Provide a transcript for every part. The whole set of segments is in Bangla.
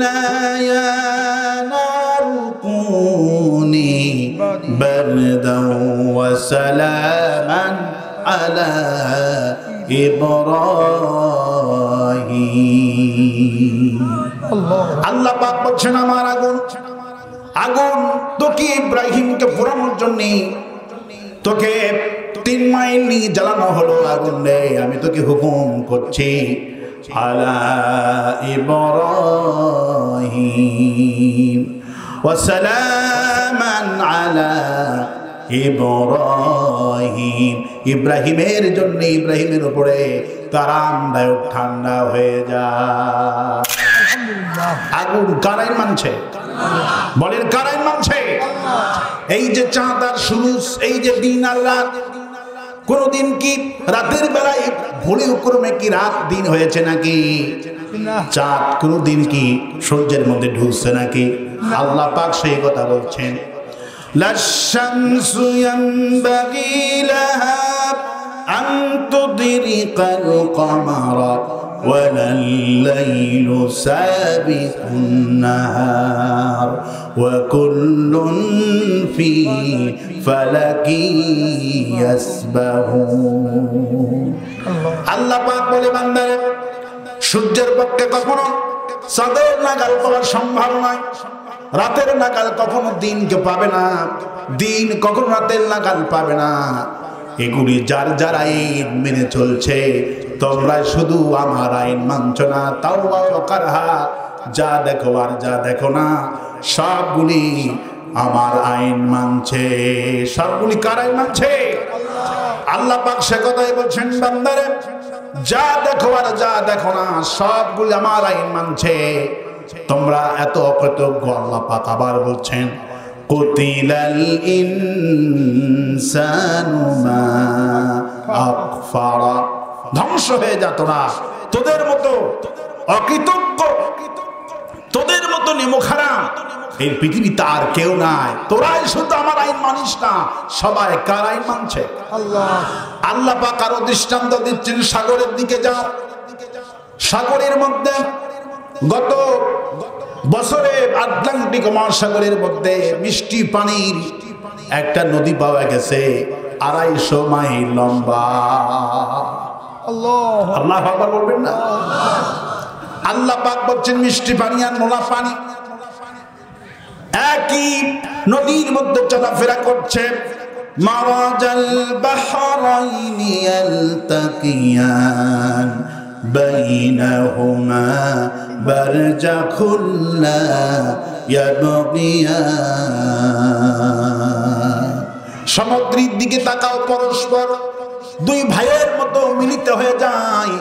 কুলনা ইয়া নারু কুনি বারদাও ওয়া সালামান আলা ইব্রাহিম। আল্লাহ পাক বলছেন আমার আগুন, আগুন তোকে ইব্রাহিমকে পোড়ানোর জন্য তোকে 3 মাইল নিয়ে জ্বালানো হলো আগুন রে, আমি তোকে হুকুম করছি আলা ইব্রাহিম ওয়া সালামান আলা ইব্রাহিম। ইব্রাহিমের জন্য, ইব্রাহিমের উপরে তার আরামদায়ক ঠান্ডা হয়ে যায়। আগুন কারাই মানছে? বলেন কারাই মানছে? এই যে চাঁদ আর সূরজ, এই যে দিন আর রাত, কোনদিন কি রাতের বেলায় ভুলেও ক্রমে কি রাত দিন হয়েছে নাকি? চাঁদ কোনদিন কি সূর্যের মধ্যে ঢুকছে নাকি? আল্লাহ পাক সেই কথা বলছেন, লাশ-শামসু ইয়ানবাগি লাহা আন তুদরিকাল কমারা ওয়ালাল লাইলু সাবিকুন নাহার ওয়া কুল্লুন ফি ফালাকি ইয়াসবাহুন। আল্লাহ পাক বলে, বান্দারে সূর্যের পক্ষে কখনো চাঁদের নাগাল পাওয়ার সম্ভাবনা, রাতের নাগাল কখনো দিনকে পাবে না, দিন কখনো রাতের নাগাল পাবে না। এগুলি যার যার আইন মেনে চলছে, তোমরা শুধু আমার আইন মানছ না, তাওবা ওয়া কারহা, যা দেখো আর যা দেখো না সবগুলি আমার আইন মানছে। সবগুলি কার আইন মানছে? আল্লাহ পাক সে কথাই বলছেন, বান্দারে যা দেখো আর যা দেখো না সবগুলি আমার আইন মানছে। তোমরা এত অকৃতজ্ঞ। আল্লাহ পাক আবার বলছেন, কুতিলাল ইনসানু মা আকফারা, ধ্বংস হয়ে যা তোরা, তোদের মতো অকৃতজ্ঞ, তোদের মতো নিমুখারাম এই পৃথিবীতে আর কেউ নাই। তোরাই শুধু আমার আইন মানিস না, সবাই কার আইন মানছে? আল্লাহ। আল্লাহ পাক আরো দৃষ্টান্ত দিচ্ছেন, সাগরের দিকে যা, সাগরের মধ্যে গত বছরে আটলান্টিক মহাসাগরের মধ্যে মিষ্টি পানির একটা নদী পাওয়া গেছে 250 মাইল লম্বা। আল্লাহ আল্লাহ আকবার বলবেন না? আল্লাহ পাক বলছেন, মিষ্টি পানি আর নোনা পানি একই নদীর মধ্যে চলাফেরা করছে। মারাজাল বাহরাইনি ইয়ালতাকিয়ান বাইনাহুমা বারজাখুন লা ইয়াবগিয়ান। সমুদ্রের দিকে তাকাও, পরস্পর দুই ভাইয়ের মতো মিলিত হয়ে যায়।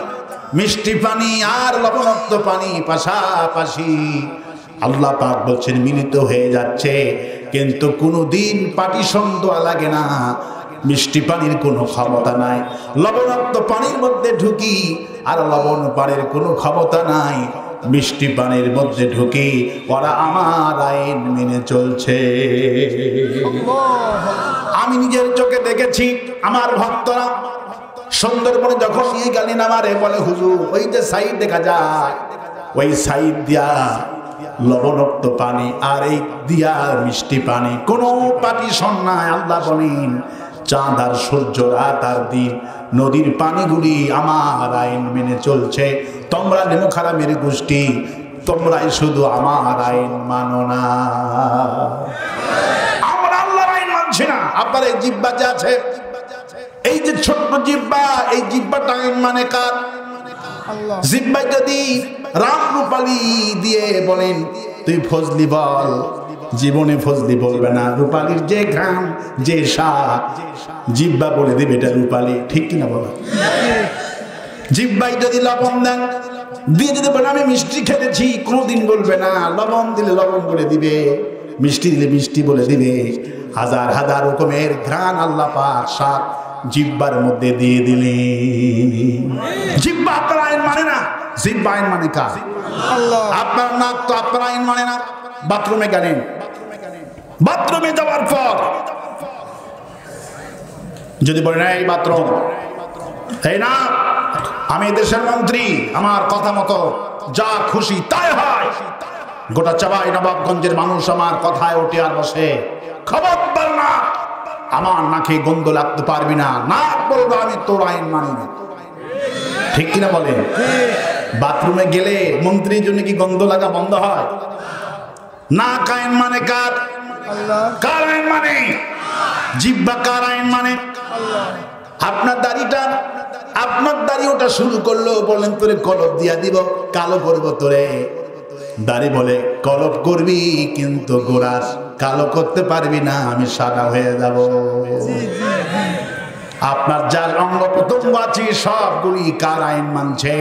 মিষ্টি পানি আর লবণাক্ত পানি পাশাপাশি আল্লাহ পাক বলছেন মিলিত হয়ে যাচ্ছে, কিন্তু কোনোদিন পাটিসন্ধ লাগে না। মিষ্টি পানির কোনো ক্ষমতা নাই, লবণাক্ত পানির মধ্যে ঢুকি আর লবণ পানির কোনো ক্ষমতা নাই। মিষ্টি পানির মধ্যে ঢুকি, ওরা আমার আইন মেনে চলছে। আমি নিজের চোখে দেখেছি, আমার ভক্তরা সুন্দরবনে যখন নিয়ে গেলেন আমারে বলে, হুজুর ওই যে সাইড দেখা যায়, ওই সাইড দিয়া লবণাক্ত পানি আর এই দিয়া মিষ্টি পানি, কোনো পাটিশন নাই। আল্লাহ বলেন, চাঁদ আর সূর্য, রাত আর দিন, নদীর পানিগুলি আমার আইন মেনে চলছে। তোমরা নেমুখারামের গোষ্ঠী, তোমরাই শুধু আমার আইন মানো না। আমরা আল্লাহর আইন মানছি না। আপনার এই জিহ্বা যে আছে, এই যে ছোট্ট জিহ্বা, এই জিহ্বাটা আইন মানে কার? জিহ্বায় যদি রাম রূপালী দিয়ে বলেন তুই ফজলি বল, জীবনে ফজলি বলবে না। রূপালীর যে ঘ্রাণ, যে স্বাদ, জিহ্বা বলে দিবে এটা রূপালী, ঠিক কিনা বলো? জিহ্বায় যদি লবণ দেন, দিয়ে যদি বলেন আমি মিষ্টি খেতেছি, কোনোদিন বলবে না। লবণ দিলে লবণ বলে দিবে, মিষ্টি দিলে মিষ্টি বলে দিবে। হাজার হাজার রকমের ঘ্রাণ আল্লাহ পাক স্বাদ জিহ্বার মধ্যে দিয়ে দিলে। জিহ্বা আপনার আইন মানে না, জিহ্বা আইন মানে কার? আল্লাহ। আপনার নাক তো আপনার আইন মানে না। বাথরুমে গেলেন, বাথরুমে যাওয়ার পর যদি বলেন এই বাথরুম, এই না আমি দেশের মন্ত্রী, আমার কথা মতো যা খুশি তাই হয়, গোটা চাবাই নবাবগঞ্জের মানুষ আমার কথায় ওঠে আর বসে, খবরদার না, আমার নাকে গন্ধ লাগতে পারবি না, না বলবো আমি তোর আইন মানি না। ঠিক কিনা বলেন? বাথরুমে গেলে মন্ত্রীর জন্য কি গন্ধ লাগা বন্ধ হয়? না কায়েন মানে কার? কার আইন মানে? জিহ্বা কার আইন মানে? আপনার দাড়িটা, আপনার দাড়ি ওটা শুরু করলো, বললেন তোরে কলপ দিয়া দিব, কালো করবো তোরে। দাড়ি বলে কলপ করবি কিন্তু গোড়ার কালো করতে পারবি না, আমি সাদা হয়ে যাব। আপনার যার অঙ্গ প্রত্যঙ্গ আছে সবগুলি কার আইন মানছে?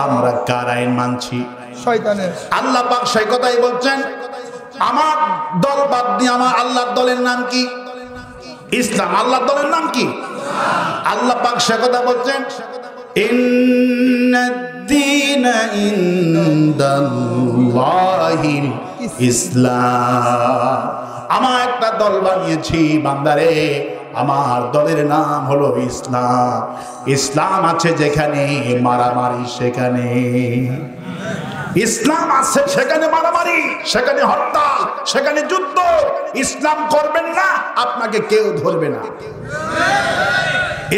আমরা কার আইন মানছি? শয়তানের। আল্লাহ পাক সেই কথাই বলছেন, আমার দল বাদ দিয়ে আমার আল্লাহর দলের নাম কি? ইসলাম। আল্লাহর দলের নাম কি? আল্লাহ পাক সে কথা বলছেন, ইন্নাদ-দীনা ইনদাল্লাহিল ইসলাম। আমার একটা দল বানিয়েছি বান্দারে, আমার দলের নাম হলো ইসলাম। ইসলাম আছে যেখানে মারামারি সেখানে, ইসলাম আছে সেখানে মারামারি, সেখানে হরতাল, সেখানে যুদ্ধ। ইসলাম করবেন না, আপনাকে কেউ ধরবে না।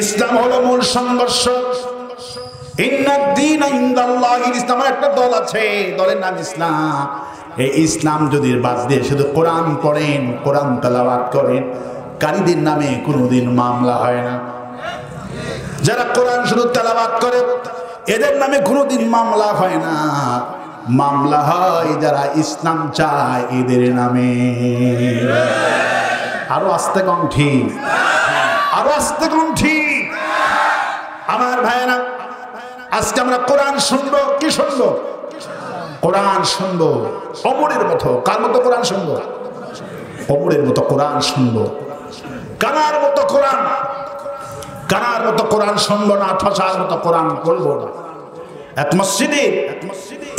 ইসলাম হলো মূল সংঘর্ষ। ইন্নাদ-দীনা ইনদাল্লাহিল ইসলাম। একটা দল আছে, দলের নাম ইসলাম। এই ইসলাম যদি বাদ দিয়ে শুধু কোরআন পড়েন, কোরআন তেলাওয়াত করেন, কারীদের নামে কোনোদিন মামলা হয় না। যারা কোরআন শুধু তেলাওয়াত করে এদের নামে কোনোদিন মামলা হয় না। মামলা হয় যারা ইসলাম চায় এদের নামে। আরো আস্তে কম ঠিক, আরো আস্তে কম ঠিক। আমার ভাইয়েরা, আজকে আমরা কোরআন শুনবো। কি শুনবো? কোরআন শুনবো অমরের মতো। কার মতো কোরআন শুনবো? অমরের মতো কোরআন শুনবো। কানার মতো কোরআন, কানার মতো কোরআন শুনবো না, ঠসার মতো কোরআন বলবো না। এক মসজিদে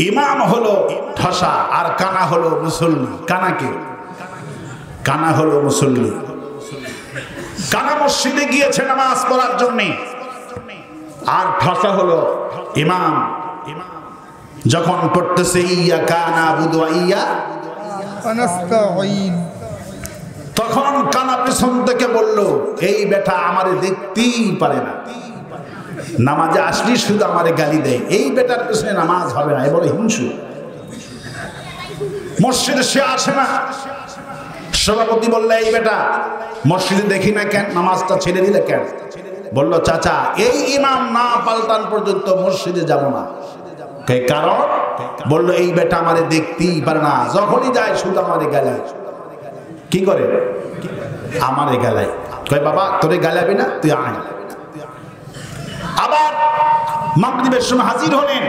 ইমাম হলো ঠসা আর কানা হলো মুসল্লি। কানাকে? কানা হলো মুসল্লি। কানা মসজিদে গিয়েছে নামাজ পড়ার জন্য, আর ঠসা হলো ইমাম। যখন পড়তেছে ইয়্যাকা না'বুদু ওয়া ইয়্যাকা নাস্তাঈন, তখন কানা পেছন থেকে বলল, এই বেটা আমারে দেখতেই পারে না, নামাজে আসলি শুধু আমারে গালি দেয়, এই বেটার পেছনে নামাজ হবে না, এ বড় হিংসু। মসজিদে সে আসে না। সভাপতি বললে, এই বেটা মসজিদে দেখি না কেন, নামাজটা ছেড়ে দিলে কেন? বলল, চাচা এই ইমাম না পাল্টান পর্যন্ত মসজিদে যাব না। কারণ? বলল, এই বেটা আমারে দেখতেই পারে না, যখনই যায় শুধু আমারে গালায়। কি করে? আমারে গালায়। কয়, বাবা তোরে গালাবি না, তুই আয়। আবার মাগরিবের সময় হাজির হলেন,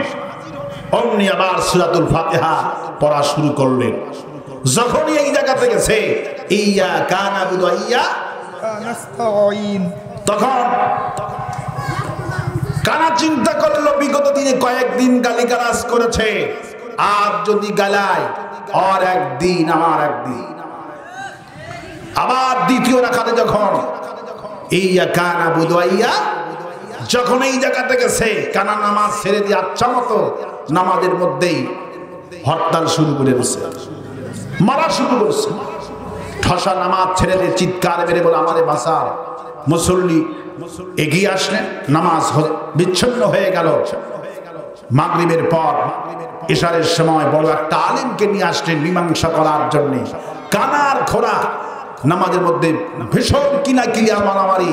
অমনি আবার সূরাতুল ফাতিহা পড়া শুরু করলেন। যখনই এই জায়গাতে গেছে ইয়্যাকা না'বুদু ওয়া ইয়্যাকা নাস্তাঈন, তখন কানা চিন্তা করলো বিগত দিনে কয়েকদিন গালিগালাজ করেছে, আর যদি গালায় আর একদিন আমার একদিন। আবার দ্বিতীয় রাকাতে যখন ইয়্যাকা না'বুদু ওয়া ইয়্যাকা, যখন এই জায়গাতে গেছে, কানা নামাজ ছেড়ে দিয়ে আচ্ছা মতো নামাজের মধ্যেই হরতাল শুরু করে দিচ্ছে, মারা শুরু করছে। ঠসা নামাজ ছেড়ে দিয়ে চিৎকার মেরে বলে, আমারে বাঁচাও। মুসল্লি এগিয়ে আসলেন, নামাজ বিচ্ছিন্ন হয়ে গেল। মাগরিবের পর ইশারের সময় বড় একটা আলেমকে নিয়ে আসলেন মীমাংসা করার জন্য। কানার খোরা নামাজের মধ্যে ভীষণ কিনাকিলিয়া মারামারি।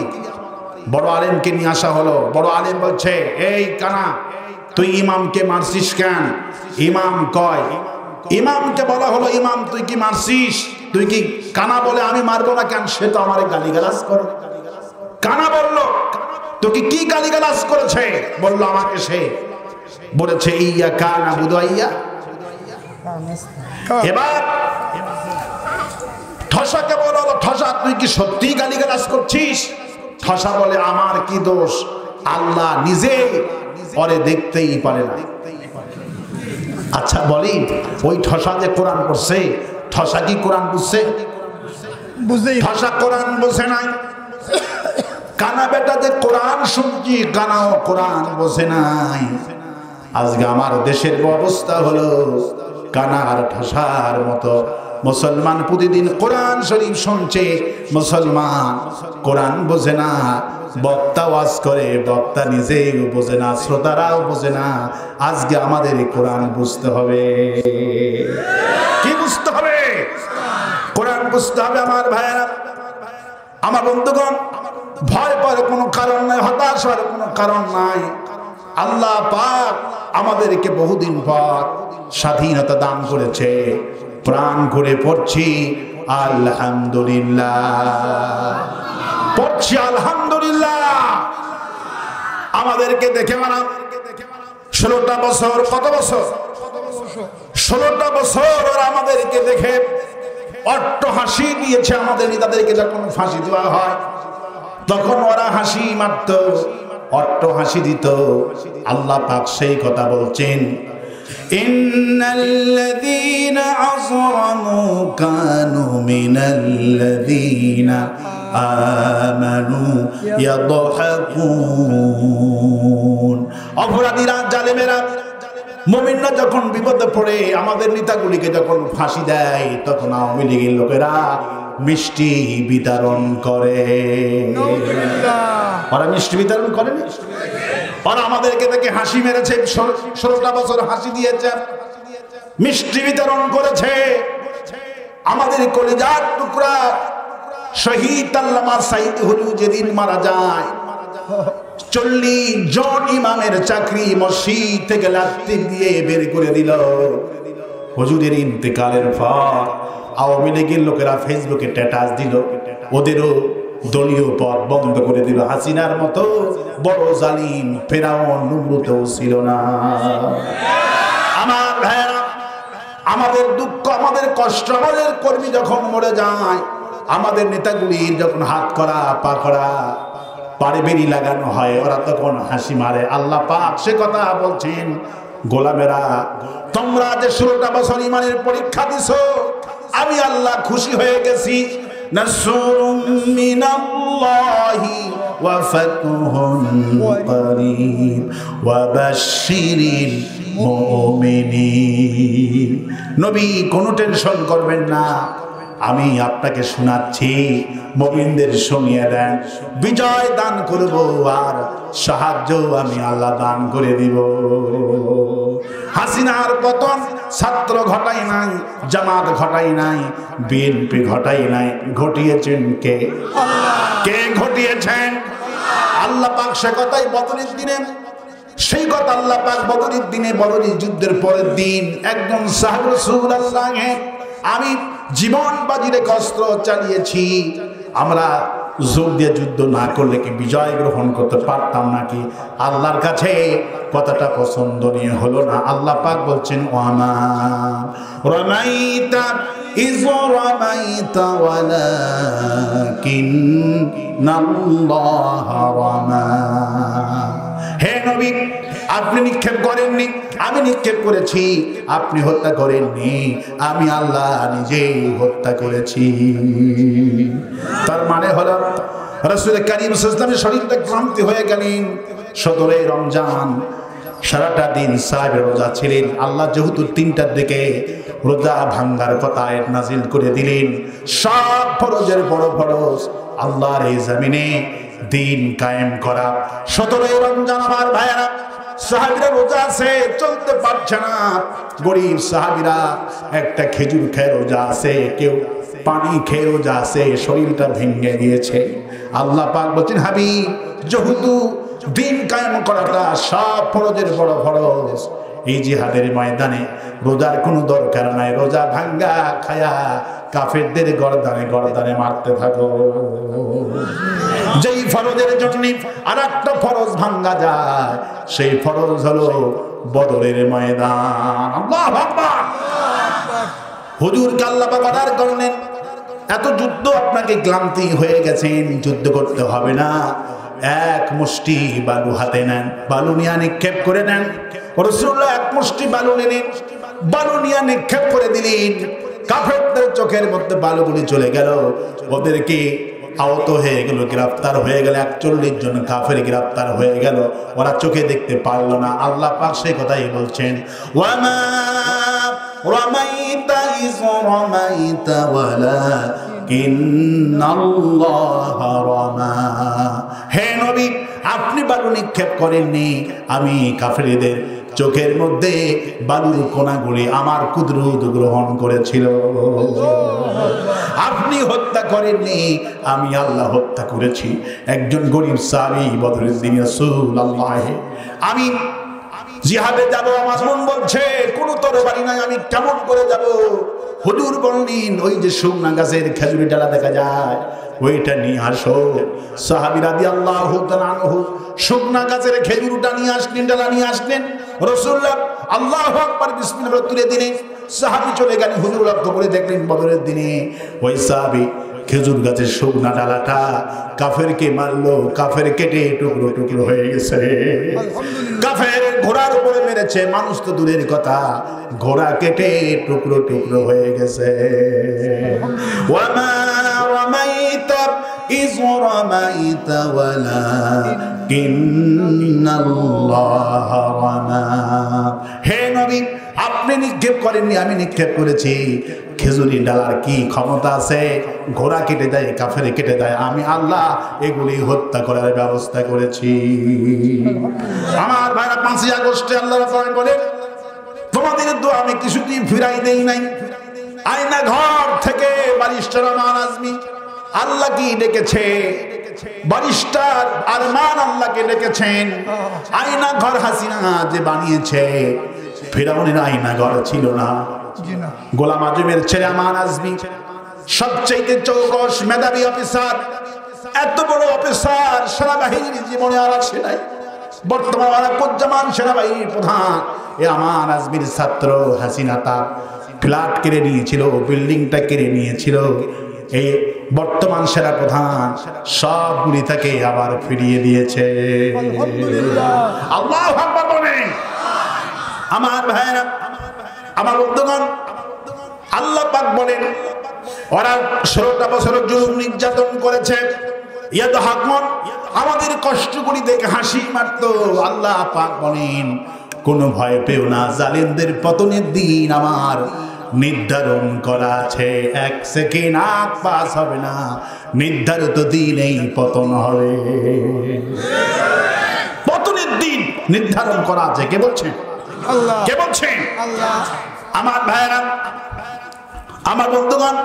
বড় আলেমকে নিয়ে আসা হলো। বড় আলেম বলছে, এই কানা তুই ইমামকে মারছিস কেন? ইমাম কয়, ইমামকে বলা হলো, ইমাম তুই কি মারছিস? তুই কি? কানা বলে, আমি মারবো না কেন, সে তো আমারে গালিগালাজ করে। কানা বলল, তোকে কি গালিগালাজ করেছে? বলল, আমাকে সে বলেছে ইয়্যাকা না'বুদু ওয়া ইয়্যাকা। এবার ঠসাকে বলা হলো, ঠসা তুই কি সত্যি গালিগালাজ করছিস? ঠসা বলে, আমার কি দোষ, আল্লাহ নিজে ওরে দেখতেই পারে না। আচ্ছা বলি, ওই ঠসা যে কোরআন পড়ছে, ঠসা কি কোরআন বুঝছে? ঠসা কোরআন বোঝে নাই। কানা বেটা যে কোরআন শুনছি, কানাও কোরআন বোঝে নাই। আজকে আমার দেশের অবস্থা হলো, কানার ঠাসার মতো। মুসলমান প্রতিদিন কোরআন শরীফ শুনছে, মুসলমান কোরআন বোঝে না, বক্তা ওয়াজ করে, বক্তা নিজেও বোঝে না, শ্রোতারাও বোঝে না। আজকে আমাদের কোরআন বুঝতে হবে। কি বুঝতে হবে? কোরআন বুঝতে হবে আমার ভাইয়েরা, আমার বন্ধুগণ। ভয় পাওয়ার কোনো কারণ নাই, হতাশ হওয়ার কোনো কারণ নাই। আল্লাহ পাক আমাদেরকে বহুদিন পর স্বাধীনতা দান করেছে, প্রাণ করে পড়ছি আলহামদুলিল্লাহ, পড়ছি আলহামদুলিল্লাহ। আমাদেরকে দেখে মানা 16টা বছর, কত বছর? 16টা বছর ওরা আমাদেরকে দেখে অট্ট হাসি দিয়েছে। আমাদের নেতাদেরকে যখন ফাঁসি দেওয়া হয় তখন ওরা হাসি মারত, অট্ট হাসি দিত। আল্লাহ পাক সেই কথা বলছেন, ইন্নাল্লাযীনা আযলামু কানু মিনাল্লাযীনা আমানু ইয়াদহাকুন। অপরাধীরা, জালেমেরা, মুমিনরা যখন বিপদে পড়ে আমাদের নেতাগুলিকে যখন ফাঁসি দেয় তখন আওয়ামী লীগের লোকেরা মিষ্টি বিতরণ করে। ওরা মিষ্টি বিতরণ করেনি, ওরা আমাদেরকে দেখে হাসি মেরেছে। 16টা বছর হাসি দিয়েছে, মিষ্টি বিতরণ করেছে। আমাদের কলিজার টুকরা শহীদ আল্লামা সাইদ হুজুর যেদিন মারা যায়, 40 জন ইমামের চাকরি মসজিদ থেকে লাথি দিয়ে বের করে দিল। হুজুরের ইন্তেকালের পর আওয়ামী লীগের লোকেরা ফেসবুকে স্ট্যাটাস দিল, ওদেরও দলীয় পদ বন্ধ করে দিল। হাসিনার মতো বড় জালিম ফেরাউন নমরুদও ছিল না। আমার ভাইরা, আমাদের দুঃখ, আমাদের কষ্ট, আমাদের কর্মী যখন মরে যায়, আমাদের নেতাগুলির যখন হাত করা পা করা পারে বেরি লাগানো হয়, ওরা তখন হাসি মারে। আল্লাহ পাক সে কথা বলছেন, গোলামেরা তোমরা যে 16টা বছর ইমানের পরীক্ষা দিছো, আমি আল্লাহ খুশি হয়ে গেছি। নাসরুম মিনাল্লাহি ওয়া ফাতহুন করিব ওয়া বাশশিরিল মুমিনিন। নবী কোনো টেনশন করবেন না, আমি আপনাকে শোনাচ্ছি, মুমিনদের শুনিয়ে দেন। বিজয় দান করব আর সাহায্য আমি আল্লাহ দান করে দিব। হাসিনার পতন ছাত্র ঘটাই নাই, জামাত ঘটাই নাই, বিএনপি ঘটাই নাই, ঘটিয়েছেন কে? কে ঘটিয়েছেন? আল্লাহ পাক। সে কথাই বদরের দিনে, সেই কথা আল্লাহ পাক বদরের দিনে, বদরের যুদ্ধের পরের দিন একজন সাহাবী রাসূলুল্লাহ, আমি জীবন বাজি রেখে অস্ত্র চালিয়েছি, আমরা জোর দিয়ে যুদ্ধ না করলে কি বিজয় গ্রহণ করতে পারতাম নাকি? আল্লাহর কাছে কথাটা পছন্দনীয় হলো না। আল্লাহ পাক বলছেন, ওয়ামা রামাইতা ইয রামাইতা ওয়ালাকিন্নাল্লাহা রামা। হে নবী, আপনি নিক্ষেপ করেননি, আমি নিক্ষেপ করেছি। আপনি হত্যা করেননি, আমি আল্লাহ নিজেই হত্যা করেছি। তার মানে হলো রাসূল করিম সাল্লাল্লাহু আলাইহি ওয়াসাল্লামের শরীরটা ক্লান্তি হয়ে গেলেন। 17 রমজান সারাটা দিন সাহেবের রোজা ছিলেন। আল্লাহ যেহেতু 3টার দিকে রোজা ভাঙ্গার কথা আয়াত নাজিল করে দিলেন, সব ফরজের বড় ফরজ আল্লাহর এই জমিনে দিন কায়েম করা। 17 রমজান আমার ভাইয়েরা, সাহাবীরা রোজা আছে, চলতে পারছে না। গরিব সাহাবীরা একটা খেজুর খেয়ে রোজা আছে, কেউ পানি খেয়ে রোজা আছে, শরীরটা ভেঙে গিয়েছে। আল্লাহ পাক বলছেন, হাবিব, যেহেতু দিন কায়েম করাটা সব ফরজের বড় ফরজ, এই জিহাদের ময়দানে রোজার কোনো দরকার নাই। রোজা ভাঙ্গা খায়া কাফেরদের গর্দানে গর্দানে মারতে থাকো। যেই ফরজের জন্য আর একটা ফরজ ভাঙ্গা যায়, সেই ফরজ হলো বদরের ময়দান। আল্লাহু আকবার। হুজুরকে আল্লাহ পাক অর্ডার করলেন, এত যুদ্ধ আপনাকে ক্লান্তি হয়ে গেছেন, যুদ্ধ করতে হবে না, এক মুষ্টি বালু হাতে নেন, বালু নিয়ে নিক্ষেপ করে নেন। রাসূলুল্লাহ এক মুষ্টি বালু নিলেন, বালু নিয়ে নিক্ষেপ করে দিলেন। কাফেরদের চোখের মধ্যে বালুগুলি চলে গেল, ওদেরকে আহত হয়ে গেল, গ্রেফতার হয়ে গেল। 41 জন কাফের গ্রেফতার হয়ে গেল, ওরা চোখে দেখতে পারল না। আল্লাহ পাক সেই কথাই বলছেন, ওয়ামা রামাইতা ইয রামাইতা ওয়ালাকিন্নাল্লাহা রামা। হে নবী, আপনি বালু নিক্ষেপ করেননি, আমি কাফেরদের চোখের মধ্যে বালুর কণাগুলি আমার কুদরত গ্রহণ করেছিল। আপনি হত্যা করেননি, আমি আল্লাহ হত্যা করেছি। একজন গরীব সাহাবী বদরের দিনে রাসূলুল্লাহ, আমি জিহাদে যাব, আমার মন বলছে কোন তরবারি নাই, আমি কেমন করে যাব? হুজুর বললেন ওই যে শুকনা গাছের খেজুরি ডালা দেখা যায়, ওইটা নিয়ে আসো। সাহাবী রাদিয়াল্লাহু তাআলা আনহু শুকনা গাছের খেজুরটা নিয়ে আসলেন, ডালা নিয়ে আসলেন। রাসূলুল্লাহ আল্লাহু আকবার বিসমিল্লাহ বলে তুলে দিলেন। সাহাবী চলে গেলেন, হুজুর লক্ষ্য করে দেখলেন বদরের দিনে ওই সাহাবী খেজুর গাছের শুকনা ডালাটা কাফেরকে মারলো, কাফের কেটে টুকরো টুকরো হয়ে গেছে। কাফের ঘোড়ার উপরে মেরেছে, মানুষ তো দূরের কথা, ঘোড়া কেটে টুকরো টুকরো হয়ে গেছে। ওয়ামা রামাইতা ইয রামাইতা ওয়ালাকিন্নাল্লাহা রামা। হে নবী, আপনি নিক্ষেপ করেননি, আমি নিক্ষেপ করেছি। খেজুরি ডালার কি ক্ষমতা আছে? ঘোড়া কেটে দেয়, কাফের কেটে দেয়, আমি আল্লাহ এগুলি হত্যা করার ব্যবস্থা করেছি। আমার ভাইরা 5ই আগস্টে আল্লাহ রাব্বুল বলে, তোমাদের দোয়া আমি কিছুতেই ফিরাই দেই নাই। আয়না ঘর থেকে ব্যারিস্টার আরমান আজমি আল্লাহ কি ডেকেছে, ব্যারিস্টার আরমান আল্লাহকে ডেকেছেন। আয়না ঘর হাসিনা যে বানিয়েছে, ফিরাউনের আয়না ঘর ছিল না। গোলাম আজমের ছেলে আমান আজমি সবচেয়ে চৌকস মেধাবী অফিসার, এত বড় অফিসার সেনাবাহিনীর জীবনে আর আসে নাই। বর্তমান ওয়ারাকুজ্জামান সেনাবাহিনীর প্রধান এ আমান আজমির ছাত্র। হাসিনা তার ফ্ল্যাট কেড়ে নিয়েছিল, বিল্ডিংটা কেড়ে নিয়েছিল। এই বর্তমান সেনা প্রধান সবগুলি তাকে আবার ফিরিয়ে দিয়েছে। আল্লাহু আকবার বলেন। আমার ভাইরা, আমার বন্ধুগণ, আল্লাহ পাক বলেন ওরা 16টা বছর জুলুম নির্যাতন করেছে। ইয়াদহাকুন, আমাদের কষ্টগুলি দেখে হাসি মারতো। আল্লাহ পাক বলেন কোনো ভয় পেও না, জালিমদের পতনের দিন আমার নির্ধারণ করা আছে। 1 সেকেন্ড আগ পাস হবে না, নির্ধারিত দিনেই পতন হবে। পতনের দিন নির্ধারণ করা আছে। কে বলছেন? আল্লাহ। কে বলছেন? আল্লাহ। আমার ভাইরা, আমার বন্ধুগণ,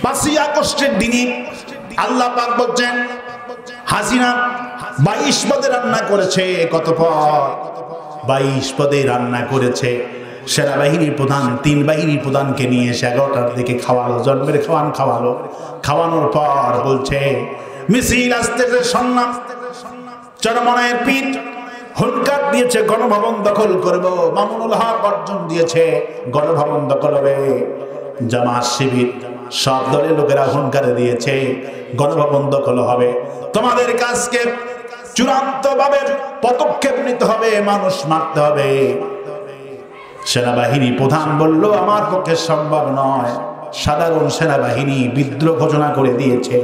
5ই আগস্টের দিনে আল্লাহ পাক বলছেন হাসিনা 22 পদে রান্না করেছে। কত পদ? 22 পদে রান্না করেছে। সেনাবাহিনীর প্রধান 3 বাহিনীর প্রধানকে নিয়ে 11টার দিকে খাওয়ালো, জন্মের খাওয়ালো। খাওয়ানোর পর বলছে মিছিল আসতেছে, সন্ন্যাস চরমনায়ের পিঠ হুঙ্কার দিয়েছে গণভবন দখল করব। মামুনুল হক অর্জন দিয়েছে গণভবন দখল হবে। জামাত শিবির সব দলের লোকেরা হুঙ্কার দিয়েছে গণভবন দখল হবে। তোমাদের কাজকে চূড়ান্ত ভাবে পদক্ষেপ নিতে হবে, মানুষ মারতে হবে। সেনাবাহিনী প্রধান বলল আমার পক্ষে সম্ভব নয়। সাধারণ সেনাবাহিনী বিদ্রোহ ঘোষণা করে দিয়েছে,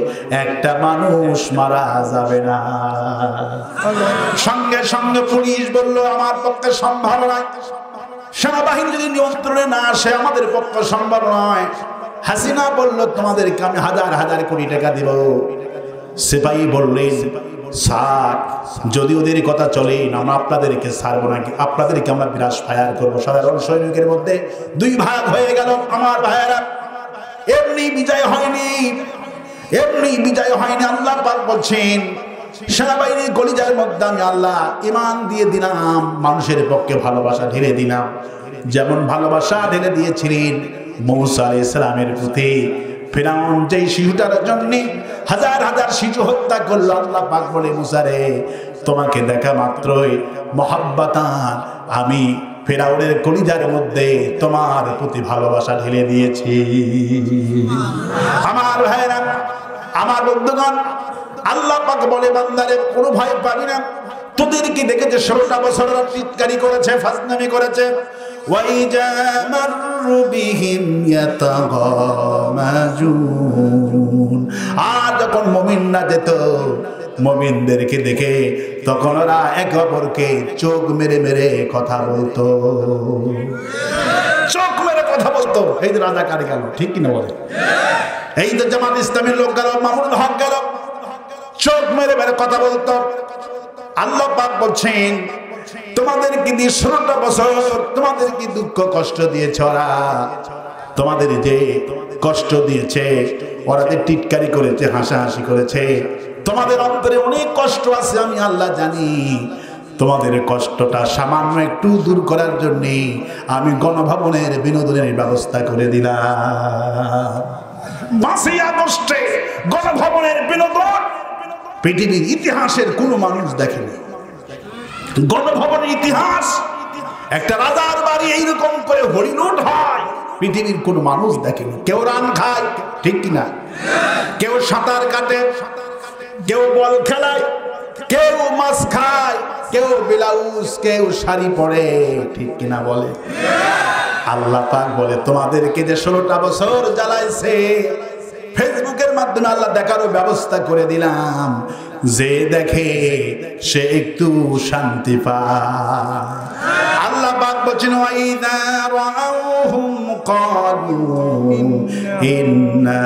একটা মানুষ মারা যাবে না। সঙ্গে সঙ্গে পুলিশ বলল আমার পক্ষে সম্ভব নয়। সেনাবাহিনী যদি নিয়ন্ত্রণে না আসে আমাদের পক্ষে সম্ভব নয়। হাসিনা বলল তোমাদেরকে আমি 1000 কোটি টাকা দিব। সিপাহী বললেন স্যার যদি ওদের কথা চলে আমরা আপনাদেরকে ছাড়বো নাকি, আপনাদেরকে আমরা বিরাস ফায়ার করবো। সাধারণ সৈনিকের মধ্যে 2 ভাগ হয়ে গেল। আমার ভাইয়েরা, এমনি বিজয় হয়নি, এমনি বিজয় হয়নি। আল্লাহ পাক বলছেন সেনাবাহিনীর কলিজার মধ্যে আমি আল্লাহ ঈমান দিয়ে দিলাম, মানুষের পক্ষে ভালোবাসা ঢেলে দিলাম। যেমন ভালোবাসা ঢেলে দিয়েছিলেন মূসা আলাইহিস সালামের প্রতি। ফিরাউন যেই শিশুটার জন্য 1000 শিশু হত্যা করলো, আল্লাহ পাক বলে মূসা রে তোমাকে দেখা মাত্রই মহাব্বতান আমি ফিরাউনের কলিজার মধ্যে তোমার প্রতি ভালোবাসা ঢেলে দিয়েছি। আমার ভাইরা, আমার বন্ধুগণ, আল্লাহ পাক বলে বান্দারে কোনো ভয় পাবি না। তোদেরকে দেখেছে 16টা বছর চিৎকারি করেছে, ফাজলামি করেছে। ওয়াইজা মাররু বিহিম ইয়াতাগামাজুন, আর যখন মুমিনরা যেত মুমিনদেরকে দেখে তখন ওরা একে অপরকে চোখ মেরে মেরে কথা বলতো। হতো, এই যে রাজাকার গেল, ঠিক কিনা বলে? এই যে জামাত ইসলামের লোক গেল, মামুনুল হক গেল, চোখ মেরে মেরে কথা বলতো। আল্লাহ পাক বলছেন তোমাদের কি দিয়ে 16টা বছর তোমাদের কি দুঃখ কষ্ট দিয়েছে ওরা, তোমাদের যে কষ্ট দিয়েছে, ওরা যে টিটকারি করেছে, হাসাহাসি করেছে, তোমাদের অন্তরে অনেক কষ্ট আছে, আমি আল্লাহ জানি। তোমাদের কষ্টটা সামান্য একটু দূর করার জন্য আমি গণভবনের বিনোদনের ব্যবস্থা করে দিলাম। 5ই আগস্টে গণভবনের বিনোদন পৃথিবীর ইতিহাসের কোনো মানুষ দেখেনি। গণভবনের ইতিহাস, একটা রাজার বাড়ি এইরকম করে হরিলুট হয়, পৃথিবীর কোনো মানুষ দেখেনি। কেউ রান খায়, ঠিক কিনা? কেউ সাঁতার কাটে, কেউ বল খেলায়, কেউ মাছ খায়, কেউ ব্লাউজ, কেউ শাড়ি পরে, ঠিক কিনা বলে? আল্লাহ পাক বলে তোমাদেরকে যে 16টা বছর জ্বালাইছে, ফেসবুকের মাধ্যমে আল্লাহ দেখারও ব্যবস্থা করে দিলাম, যে দেখে সে একটু শান্তি পায়। আল্লাহ পাক বলেন ওয়াইদা রাআউহুম ক্বালু ইন্না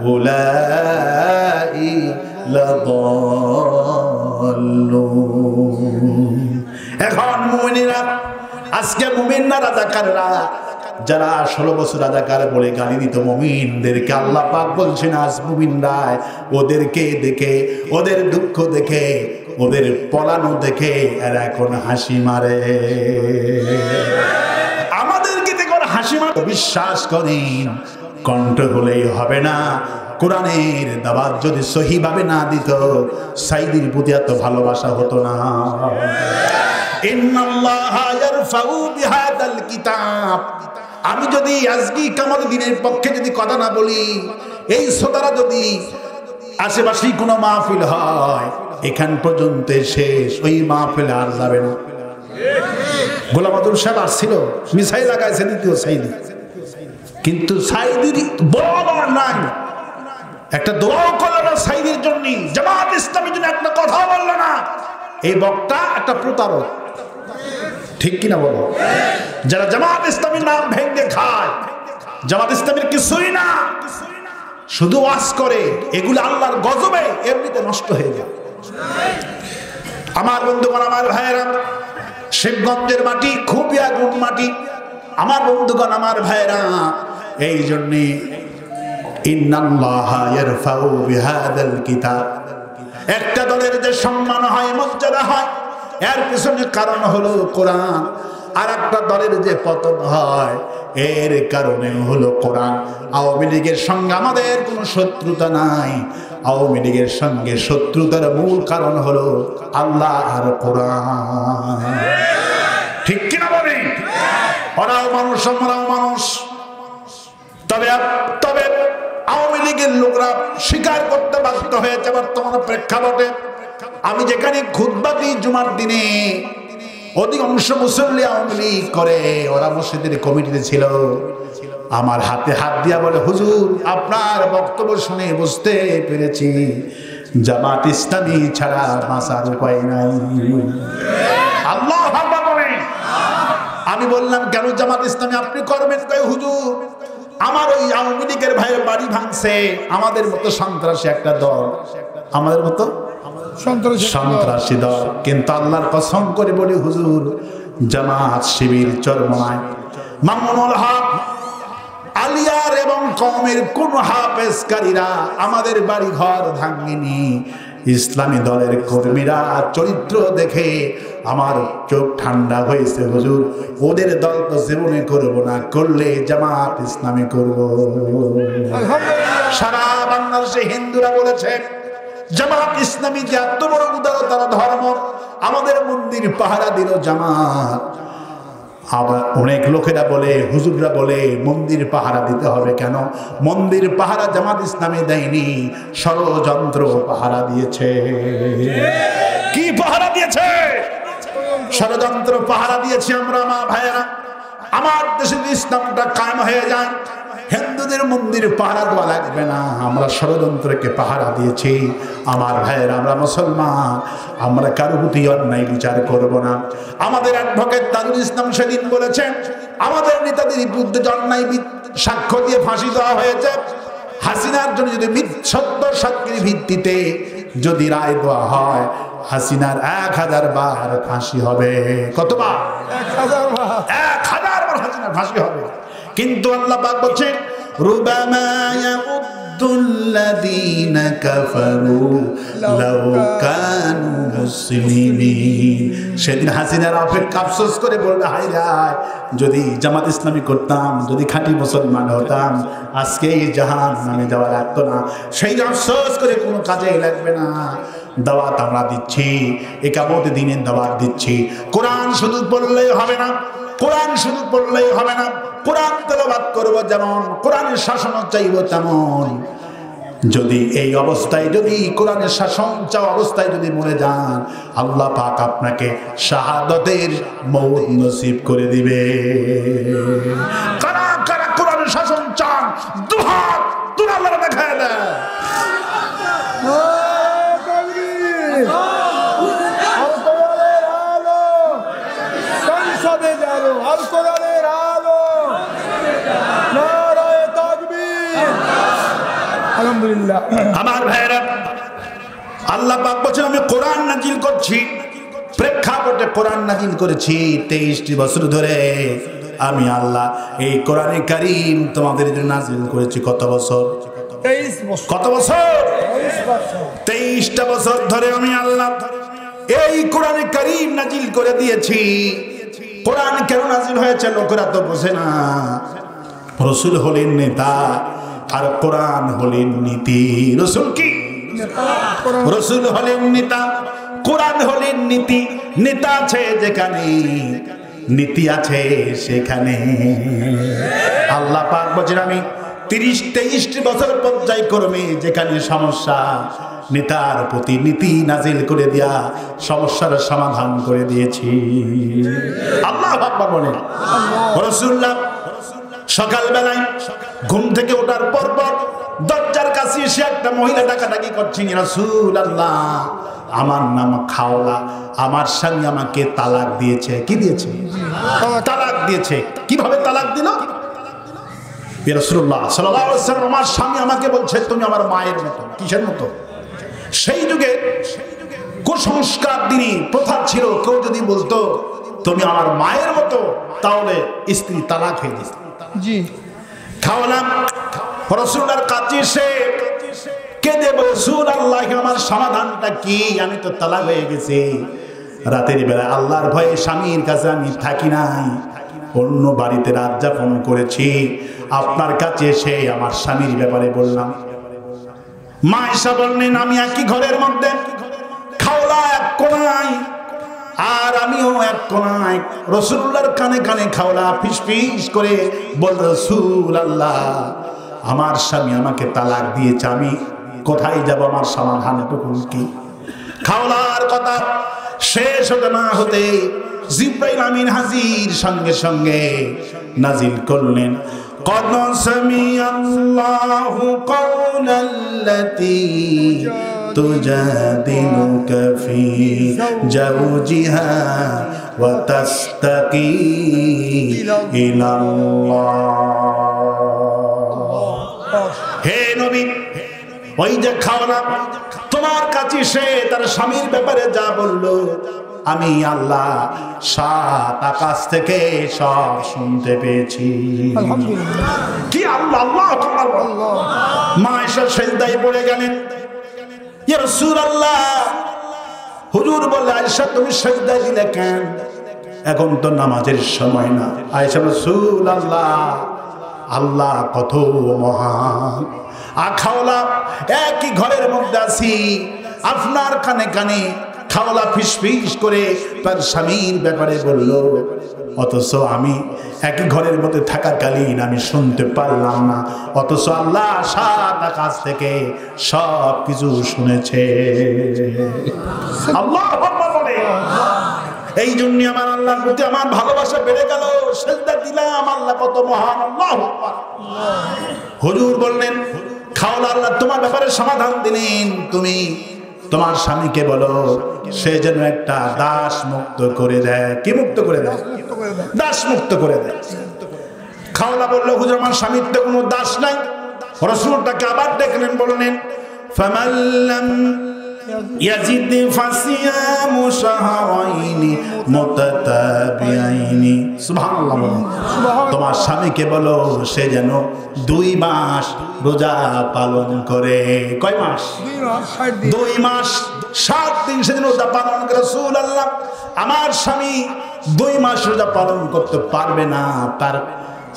হাউলাই লাদাল্লুন। এখন মুমিনেরা, আজকে মুমিনরা রাজাকাররা, যারা 16 বছর রাজাকার বলে গালি দিত মুমিনদেরকে, আল্লাহ পাক বলছেন আজ মুমিনরা ওদেরকে দেখে, ওদের দুঃখ দেখে, ওদের পলানো দেখে এরা এখন হাসি মারে। আমাদেরকে দেখুন হাসি মারে। বিশ্বাস করেন কণ্ঠ হলেই হবে না, কোরআনের দাওয়াত যদি সহিভাবে না দিত, সাইদির প্রতি এত ভালোবাসা হতো না। ইন্নাল্লাহা ইয়ারফাউ বিহাদাল কিতাব। আমি যদি আজকে কিয়ামত দিনের পক্ষে যদি কথা না বলি, এই শ্রোতারা যদি আশেপাশেই কোনো মাহফিল হয়, এখান পর্যন্ত শেষ, ওই মাহফিল আর যাবে না। গোলাম আব্দুল সাহেব আসছিল, মিসাইল লাগাইছে দ্বিতীয় সাইদি, কিন্তু সাইদির বড় নাই, একটা দোয়া করলো না সাইদির জন্য, জামাত ইসলামের জন্য একটা কথা বললো না। এই বক্তা একটা প্রতারক, ঠিক কিনা বলো? যারা জামাত ইসলামের নাম ভেঙে খায়, জামাত ইসলামের কিছুই না, শুধু ওয়াজ করে, এগুলো আল্লাহর গজবে এমনিতে নষ্ট হয়ে যায়। আমার বন্ধুগণ, আমার ভাইয়েরা, শিবগঞ্জের মাটি খুবই আগুন মাটি। আমার বন্ধুগণ, আমার ভাইয়েরা, এই জন্যে ইন্নাল্লাহা ইয়ারফাউ বিহাদাল কিতাব, একটা দলের যে সম্মান হয়, মর্যাদা হয়, এর পিছনে কারণ হলো কোরআন। আর একটা দলের যে পতন হয়, এর কারণে হলো কোরআন। আওয়ামী লীগের সঙ্গে আমাদের কোনো শত্রুতা নাই, আওয়ামী লীগের সঙ্গে শত্রুতার মূল কারণ হলো আল্লাহ আর কোরআন, ঠিক কিনা বলি? ওরাও মানুষ, আমরাও মানুষ। তবে তবে আওয়ামী লীগের লোকরা স্বীকার করতে বাধ্য হয়েছে বর্তমান প্রেক্ষাপটে। আমি যেখানে খুতবা দিই জুমার দিনে, অধিকাংশ মুসল্লি আওয়ামী লীগ করে, ওরা মসজিদের কমিটিতে ছিল। আমার হাতে হাত দিয়া বলে, হুজুর আপনার বক্তব্য শুনে বুঝতে পেরেছি জামাত ইসলামী ছাড়া বাঁচার উপায় নাই। আল্লাহ আকবার বলে। আমি বললাম কেন জামাত ইসলামী আপনি করবেন? কই হুজুর আমার ওই আওয়ামী লীগের ভাইয়ের বাড়ি ভাঙছে, আমাদের মতো সন্ত্রাসী একটা দল, আমাদের মতো সন্ত্রাসী দল। কিন্তু আল্লাহর কসম করে বলি হুজুর, জামাত শিবির চরমনায় মামুনুল হক আলিয়ার এবং কওমের কোন হাফেজকারীরা আমাদের বাড়ি ঘর ভাঙেনি। ইসলামী দলের কর্মীরা চরিত্র দেখে আমার চোখ ঠান্ডা হয়েছে হুজুর। ওদের দল তো জীবনে করব না, করলে জামাত ইসলামী করব। সারা বাংলাদেশে হিন্দুরা বলেছে জামাত ইসলামী যে এত বড় উদারতার ধর্ম, আমাদের মন্দির পাহারা দিল জামাত। আবার অনেক লোকেরা বলে, হুজুররা বলে মন্দির পাহারা দিতে হবে কেন? মন্দির পাহারা জামাত ইসলামী দেয়নি, ষড়যন্ত্র পাহারা দিয়েছে। কি পাহারা দিয়েছে? ষড়যন্ত্র পাহারা দিয়েছি আমরা। মা ভাইয়েরা, আমার দেশে ইসলামটা কায়েম হয়ে যায়, হিন্দুদের মন্দির পাহারা দেওয়া লাগবে না, আমরা ষড়যন্ত্রকে পাহারা দিয়েছি। আমার ভাইয়ের, আমরা মুসলমান, আমরা কারো প্রতি অন্যায় বিচার করব না। আমাদের অ্যাডভোকেট তাজুল ইসলাম সেদিন বলেছেন, আমাদের নেতাদের বিরুদ্ধে অন্যায় সাক্ষ্য দিয়ে ফাঁসি দেওয়া হয়েছে, হাসিনার জন্য যদি সত্য সাক্ষীর ভিত্তিতে যদি রায় দেওয়া হয়, হাসিনার 1000 বার ফাঁসি হবে। কতবার? 1000 বার হাসিনার ফাঁসি হবে। কিন্তু আল্লাহ পাক বলছেন, রুবামা ইয়াউদ্দুল্লাযীনা কাফারু লাউ কানু মুসলিমিন। সেদিন হাসিনার অপেক্ষা আফসোস করে বলবে, হায় হায়, যদি জামাত ইসলামী করতাম, যদি খাঁটি মুসলমান হতাম, আজকে এই জাহান্নামে যাওয়া লাগতো না। সেই আফসোস করে কোনো কাজে লাগবে না। দাওয়াত আমরা দিচ্ছি, একামত দিনের দাওয়াত দিচ্ছি। কোরআন শুধু পড়লেই হবে না, কোরআন শুধু পড়লেই হবে না, কোরআন তেলাওয়াত করব যেমন, কোরআনের শাসন চাইব তেমন। যদি এই অবস্থায়, যদি কোরআনের শাসন চাওয়া অবস্থায় যদি মরে যান, আল্লাহ পাক আপনাকে শাহাদাতের মওত নসিব করে দিবে। কারা কারা কোরআনের শাসন চান, দুহাত তুলে আল্লাহ দেখায় দেয়। আলহামদুলিল্লাহ। আমার ভাইরা, আল্লাহ পাক বলেন, আমি কোরআন নাজিল করছি, প্রেক্ষাপটে কোরআন নাজিল করেছি 23টি বছর ধরে। আমি আল্লাহ এই কোরআনে কারীম তোমাদের জন্য নাজিল করেছি কত বছর? 23 বছর। কত বছর? 23 বছর। 23টা বছর ধরে আমি আল্লাহ এই কোরআনে কারীম নাজিল করে দিয়েছি। কোরআন কেন নাজিল হয়েছে লোকেরা তো বোঝে না। রাসূল হলেন নেতা, আর কোরআন হলেন নীতি। রাসূল কি? রাসূল হলেন নেতা, কোরআন হলেন নীতি। নেতা আছে যেখানে, নীতি আছে সেখানে। আল্লাহ পাক বলেন, আমি 30-23 বছর পর্যায়ক্রমে যেখানে সমস্যা, নেতার প্রতি নীতি নাজিল করে দিয়া সমস্যার সমাধান করে দিয়েছি। আল্লাহু আকবার বলেন। রাসূলুল্লাহ সকালবেলায় ঘুম থেকে ওঠার পর দরজার কাছে এসে একটা মহিলা ডাকাডাকি করছেন, রাসূলুল্লাহ, আমার নাম খাওলা, আমার স্বামী আমাকে তালাক দিয়েছে। কি দিয়েছে? তালাক দিয়েছে। কিভাবে তালাক দিল? রাসূলুল্লাহ সাল্লাল্লাহু আলাইহি ওয়াসাল্লাম, আমার স্বামী আমাকে বলছে তুমি আমার মায়ের মতো। কিসের মতো? সেই যুগে কুসংস্কার দিনই প্রথা ছিল, কেউ যদি বলতো তুমি আমার মায়ের মতো, তাহলে স্ত্রী তালাক হয়ে যেত। জি। খাওয়ালাম রাসূলুল্লাহর কাছে এসে কেঁদে বলে, রাসূলুল্লাহ, আমার সমাধানটা কি? আমি তো তালাক হয়ে গেছি। রাতের বেলা আল্লাহর ভয়ে স্বামীর কাছে আমি থাকি নাই, অন্য বাড়িতে রাত যাপন করেছি। আপনার কাছে এসে আমার স্বামীর ব্যাপারে বললাম। মা ঈসা বললেন, আমি একই ঘরের মধ্যে, খাওলা এক কোণায় আর আমিও এক কোণায়। রাসূলুল্লাহর কানে কানে খাওলা ফিস ফিস করে বলল, রাসূলুল্লাহ, আমার স্বামী আমাকে তালাক দিয়েছে, আমি কোথায় যাব? আমার সমাধানটুকু কি? খাওলার কথা শেষ হতে না হতে জিবরাইল আমিন হাজির, সঙ্গে সঙ্গে নাজিল করলেন, قد سمع الله قول التي تجادلك في زوجها وتشتكي إلى الله। হে নবী, ওই যে খাওয়ালা তোমার কাছে সে তার স্বামীর ব্যাপারে যা বললো, আমি আল্লাহ 7 আকাশ থেকে সব শুনতে পেয়েছি। কি আল্লাহ, আল্লাহ আকবার। মা ঈসা সিজদায় পড়ে গেলেন, ইয়া রাসূলুল্লাহ, হুজুর বলে, আয়েশা তুমি সিজদায় দিলে কেন? এখন তো নামাজের সময় না। আয়েশা, রাসূলুল্লাহ, আল্লাহ কত মহান। খাওলা একই ঘরের মধ্যে আছি, আপনার কানে কানে খাওলা ফিস ফিস করে তার স্বামীর ব্যাপারে বলল, অথচ আমি একই ঘরের মধ্যে থাকাকালীন আমি শুনতে পারলাম না, অথচ আল্লাহ 7 আকাশ থেকে সব কিছু শুনেছে। আল্লাহু আকবার বলে। এই জন্য আমার আল্লাহর প্রতি আমার ভালোবাসা বেড়ে গেল। সিজদা দিলাম, নাম আল্লাহ কত মহান, আল্লাহু আকবার। হুজুর বললেন, খাওলা আল্লাহ তোমার ব্যাপারে সমাধান দিলেন, তুমি তোমার স্বামীকে বলো সে যেন একটা দাস মুক্ত করে দেয়। কি মুক্ত করে দেয়? দাস মুক্ত করে দেয়। খাওলা বললো, হুজুর আমার স্বামীর তো কোনো দাস নাই। রাসূলটাকে আবার দেখলেন, বললেন ফামাল্লাম ইয়াজিদ ফাসিয়ামু শাহরাইনি মুতাতাবিআইনি। সুবহানাল্লাহ। তোমার স্বামীকে বলো সে যেন 2 মাস রোজা পালন করে। কয় মাস? 2 মাস 7 দিন সেদিন রোজা পালন করে। রাসূলুল্লাহ, আমার স্বামী 2 মাস রোজা পালন করতে পারবে না, তার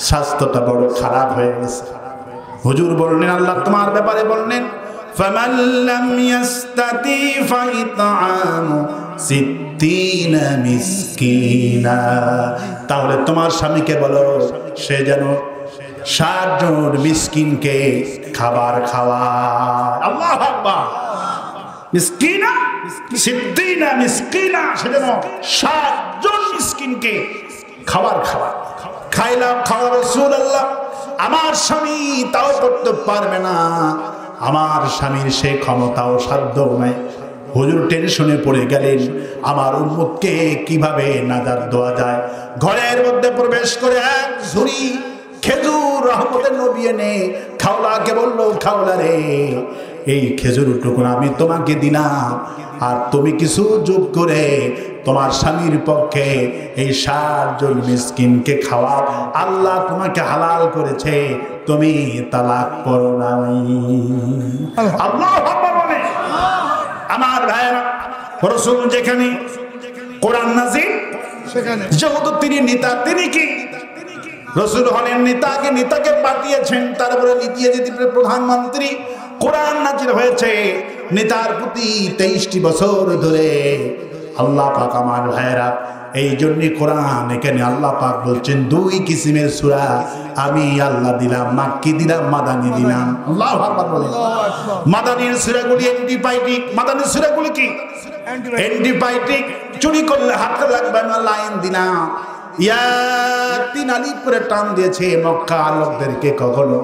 স্বাস্থ্যটা বড় খারাপ হয়ে গেছে। হুজুর বললেন, আল্লাহ তোমার ব্যাপারে বললেন فَمَنْ لَمْ يَسْتَطِعْ فَإِطْعَامُ 60 মিসকিনা। তাহলে তোমার স্বামীকে বলো সে যেন 60 জন মিসকিনকে খাবার খাওয়ায়। আল্লাহু আকবার। মিসকিনা 60 মিসকিনা, সে যেন 60 জন মিসকিনকে খাবার খাওয়ায়। খাইলাম খাওয়া। রাসূলুল্লাহ, আমার স্বামী তাও করতে পারবে না, আমার স্বামীর সে ক্ষমতাও সাধ্য নাই। হুজুর টেনশনে পড়ে গেলেন, আমার উম্মতকে কিভাবে নাজাত দেওয়া যায়। ঘরের মধ্যে প্রবেশ করে এক ঝুড়ি খেজুর রহমতের নবী এনে খাওলাকে বলল, খাওলা রে, এই খেজুর টুকুন আমি তোমাকে দিলাম, আর তুমি কিছু যোগ করে তোমার স্বামীর পক্ষে এই 60 জন মিসকিনকে খাওয়াও। আল্লাহ তোমাকে হালাল করেছে, তুমি তালাক করো নাই। আল্লাহু আকবার বলে। আমার ভাইরা, রাসূল যেখানে কোরআন নাযিল সেখানে যেহেতু তিনি নেতা, তিনি কি রাসূল হলেন নেতাকে, নেতাকে পাঠিয়েছেন, তারপরে নীতি প্রধানমন্ত্রী। কোরআন নাযিল হয়েছে নেতার প্রতি 23টি বছর ধরে। আল্লাহ পাক আমার ভাইরা, এই জন্য কোরআন এখানে আল্লাহ পাক বলছেন 2 কিসিমের সূরা আমি আল্লাহ দিলাম, মাক্কি দিলাম, মাদানী দিলাম। আল্লাহু আকবার বলেন। মাদানীর সূরাগুলি অ্যান্টিবায়োটিক। মাদানী সূরাগুলি কি? অ্যান্টিবায়োটিক। চুরি করলে হাতে লাগবে না, লাইন দিলাম। ইয়া 3 আলিফ করে টান দিয়েছে। মক্কা লোকদেরকে কখনো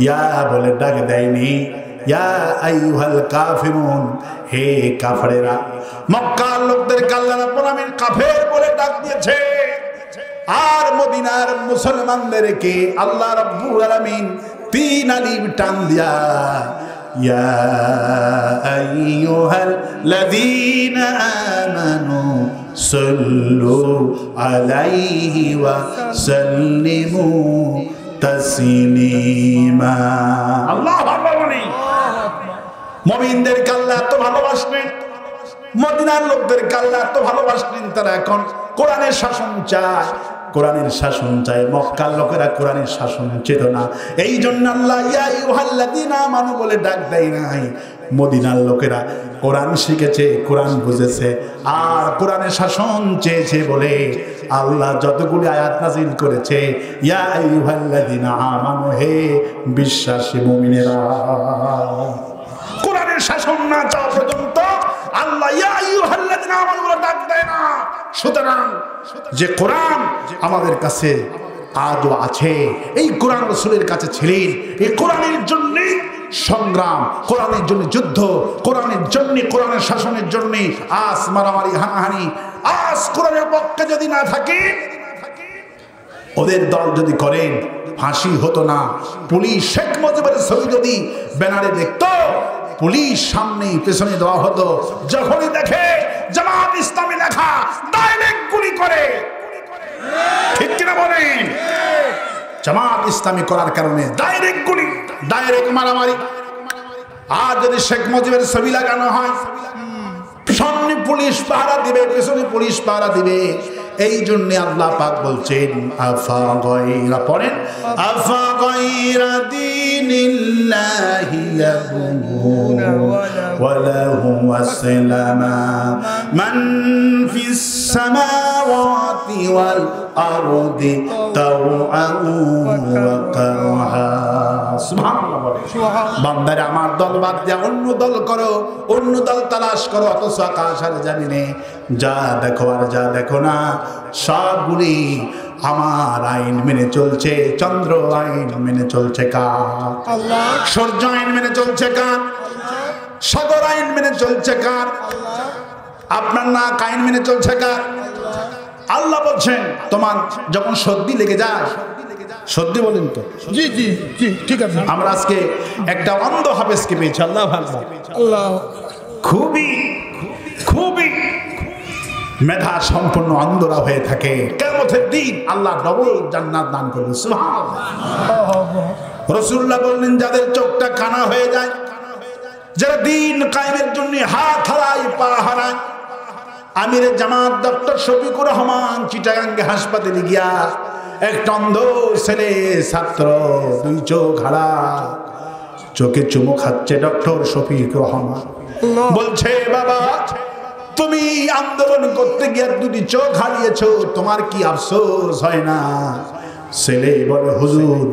ইয়া বলে ডাক দেয়নি, ইয়া আইয়ুহাল কাফিরুন, হে কাফেরেরা। মক্কা লোকদেরকে আল্লাহ রাব্বুল আলামিন কাফের বলে ডাক দিয়েছে। আর মদিনার মুসলমানদেরকে আল্লাহ রাব্বুল আলামিন 3 আলিফ টান দিয়া ইয়া আইয়ুহাল লাযীনা আমানু সাল্লু আলাইহি ওয়া সাল্লিমু তাসলিমা। আল্লাহু আকবার বলেন। মুমিনদেরকে আল্লাহ এত ভালোবাসলেন, মদিনার লোকদেরকে আল্লাহ এত ভালোবাসলেন, তারা এখন কোরআনের শাসন চায়। কোরআনের শাসন চায়। মক্কার লোকেরা কোরআনের শাসন চেত না। এই জন্য আল্লাহ ইয়া আইয়ুহাল্লাযীনা আমানু বলে ডাক দেয় নাই। মদিনার লোকেরা কোরআন শিখেছে, কোরআন বুঝেছে, আর কোরআনের শাসন চেয়েছে বলে আল্লাহ যতগুলি আয়াত নাযিল করেছে, ইয়া আইয়ুহাল্লাযীনা আমানু, হে বিশ্বাসী মুমিনেরা। কোরআনের শাসন না চাওয়া পর্যন্ত আল্লাহ ইয়া আইয়ুহাল্লাযীনা আমানু বলে ডাক দেয় না। সুতরাং যে কোরআন আমাদের কাছে আজও আছে, এই কোরআন রাসূলের কাছে ছিলেন। এই কোরআনের জন্য সংগ্রাম, কোরআনের জন্য যুদ্ধ, কোরআনের জন্য, কোরআনের শাসনের জন্য আজ মারামারি, হানাহানি। আজ কোরআনের পক্ষে যদি না থাকে, ওদের দল যদি করেন, ফাঁসি হতো না। পুলিশ শেখ মুজিবের ছবি যদি ব্যানারে দেখতো, পুলিশ সামনে পেছনে দেওয়া হতো। যখনই দেখে জামাত ইসলামী লেখা, ডাইরেক্ট গুলি করে। ঠিক কিনা বলেন? জামাত ইসলামী করার কারণে ডাইরেক্ট গুলি, ডাইরেক্ট মারামারি। আর যদি শেখ মুজিবের ছবি লাগানো হয়, সামনে পুলিশ পাহারা দিবে, পেছনে পুলিশ পাহারা দিবে। এই জন্য আল্লাহ পাক বলছেন আফা গায়রা, পড়েন আফা গায়রা দীনিল্লাহি ইয়াবগুনা ওয়া লাহু আসলামা মান ফিস সামাওয়াতি ওয়াল আরদি তাওআন ওয়া কারহা। সুবহানাল্লাহ। বান্দারা আমার দল বাদ দিয়ে অন্য দল করো, অন্য দল তালাশ করো, অথচ আকাশ আর জামিনে যা দেখো আর যা দেখো না, সবগুলি আমার আইন মেনে চলছে, চন্দ্র আইন মেনে চলছে কার? আল্লাহ। সূর্য আইন মেনে চলছে কার? সাগর আইন মেনে চলছে কার? আপনার নাক আইন মেনে চলছে কার? আল্লাহ বলছেন তোমার যখন সর্দি লেগে যায়, সর্দি বলেন তো, জি জি জি ঠিক আছে। আমরা আজকে একটা অন্ধ হাফেজকে পেয়েছি, আল্লাহ ভালো, আল্লাহ খুবই খুবই মেধা সম্পন্ন অন্ধরা হয়ে থাকে, কিয়ামতের দিন আল্লাহ ডবল জান্নাত দান করবে, সুবহানাল্লাহ। রাসূলুল্লাহ বললেন যাদের চোখটা কানা হয়ে যায়, যারা দিন কায়েমের জন্য হাত হারায় পা হারায়, আমিরে জামাত ডক্টর শফিকুর রহমান চিটাগাঙ্গে হাসপাতালে গিয়া একটা অন্ধ ছেলে ছাত্র, দুই চোখ হারা, চোখে চুমু খাচ্ছে ডক্টর শফিকুর রহমান, বলছে বাবা তুমি আন্দোলন করতে গিয়ে দুটি চোখ হারিয়েছো, তোমার কি আফসোস হয় না? ছেলে বলে হুজুর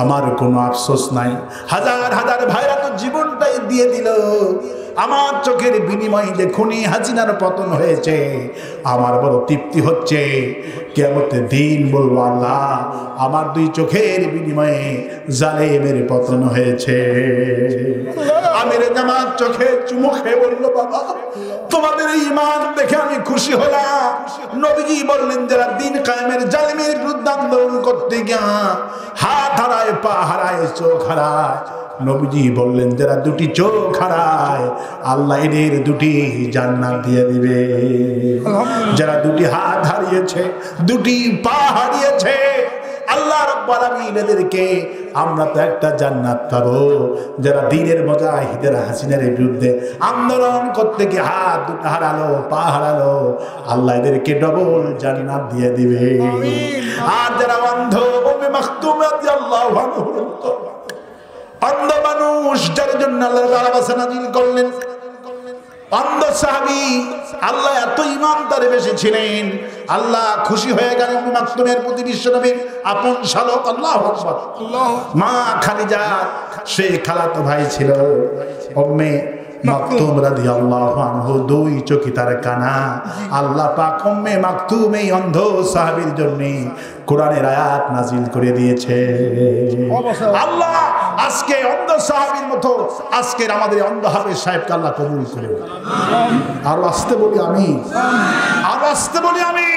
আমার কোনো আফসোস নাই, হাজার হাজার ভাইরা তো জীবনটাই দিয়ে দিল, আমার চোখের বিনিময়ে যে খুনি হাসিনার পতন হয়েছে আমার বড় তৃপ্তি হচ্ছে, কিয়ামতের দিন বলবো আল্লাহ আমার দুই চোখের বিনিময়ে জালেমের পতন হয়েছে। আমিরে জামাত চোখে চুমু খেয়ে বলল বাবা তোমাদের ঈমান দেখে আমি খুশি হলাম। নবীজি বললেন যারা দিন কায়েমের জালেমের বিরুদ্ধে আন্দোলন করতে গিয়া হাত হারায় পা হারায় চোখ হারায়, নবীজি বললেন যারা দুটি চোখ হারায় আল্লাহ এদের দুটি জান্নাত দিয়ে দিবে। যারা দুটি হাত হারিয়েছে, দুটি পা হারিয়েছে, আল্লাহ রাব্বুল আলামিন এদেরকে আমরা তো একটা জান্নাত পাবো। যারা দিনের মুজাহিদের হাসিনার বিরুদ্ধে আন্দোলন করতে গিয়ে হাত দুটো হারালো, পা হারালো, আল্লাহ এদেরকে ডবল জান্নাত দিয়ে দিবে। আর যারা অন্ধ, উম্মে মাকতুম রাদিয়াল্লাহু আনহু, অন্ধ মানুষ যার জন্য আল্লাহ ভালোবাসা নাযিল করলেন, অন্ধ সাহাবী, আল্লাহ এত ঈমান তার বেশি ছিলেন, আল্লাহ খুশি হয়ে গেলেন উম্মে মাকতুমের প্রতি, বিশ্বনবীর আপন শালক। আল্লাহু আকবার। মা খাদিজা সে খালাতো ভাই ছিল উম্মে মাকতুম রাদিয়াল্লাহু আনহু, দুই চোখে তার কানা। আল্লাহ পাক উম্মে মাকতুম এই অন্ধ সাহাবীর জন্য কোরআনের আয়াত নাযিল করে দিয়েছে। আল্লাহ আজকে অন্ধ সাহাবীর মতো আজকের আমাদের অন্ধ হাফেজ সাহেবকে আল্লাহ কবুল করুন। আর আসতে বলি আমি, আর আসতে বলি আমি,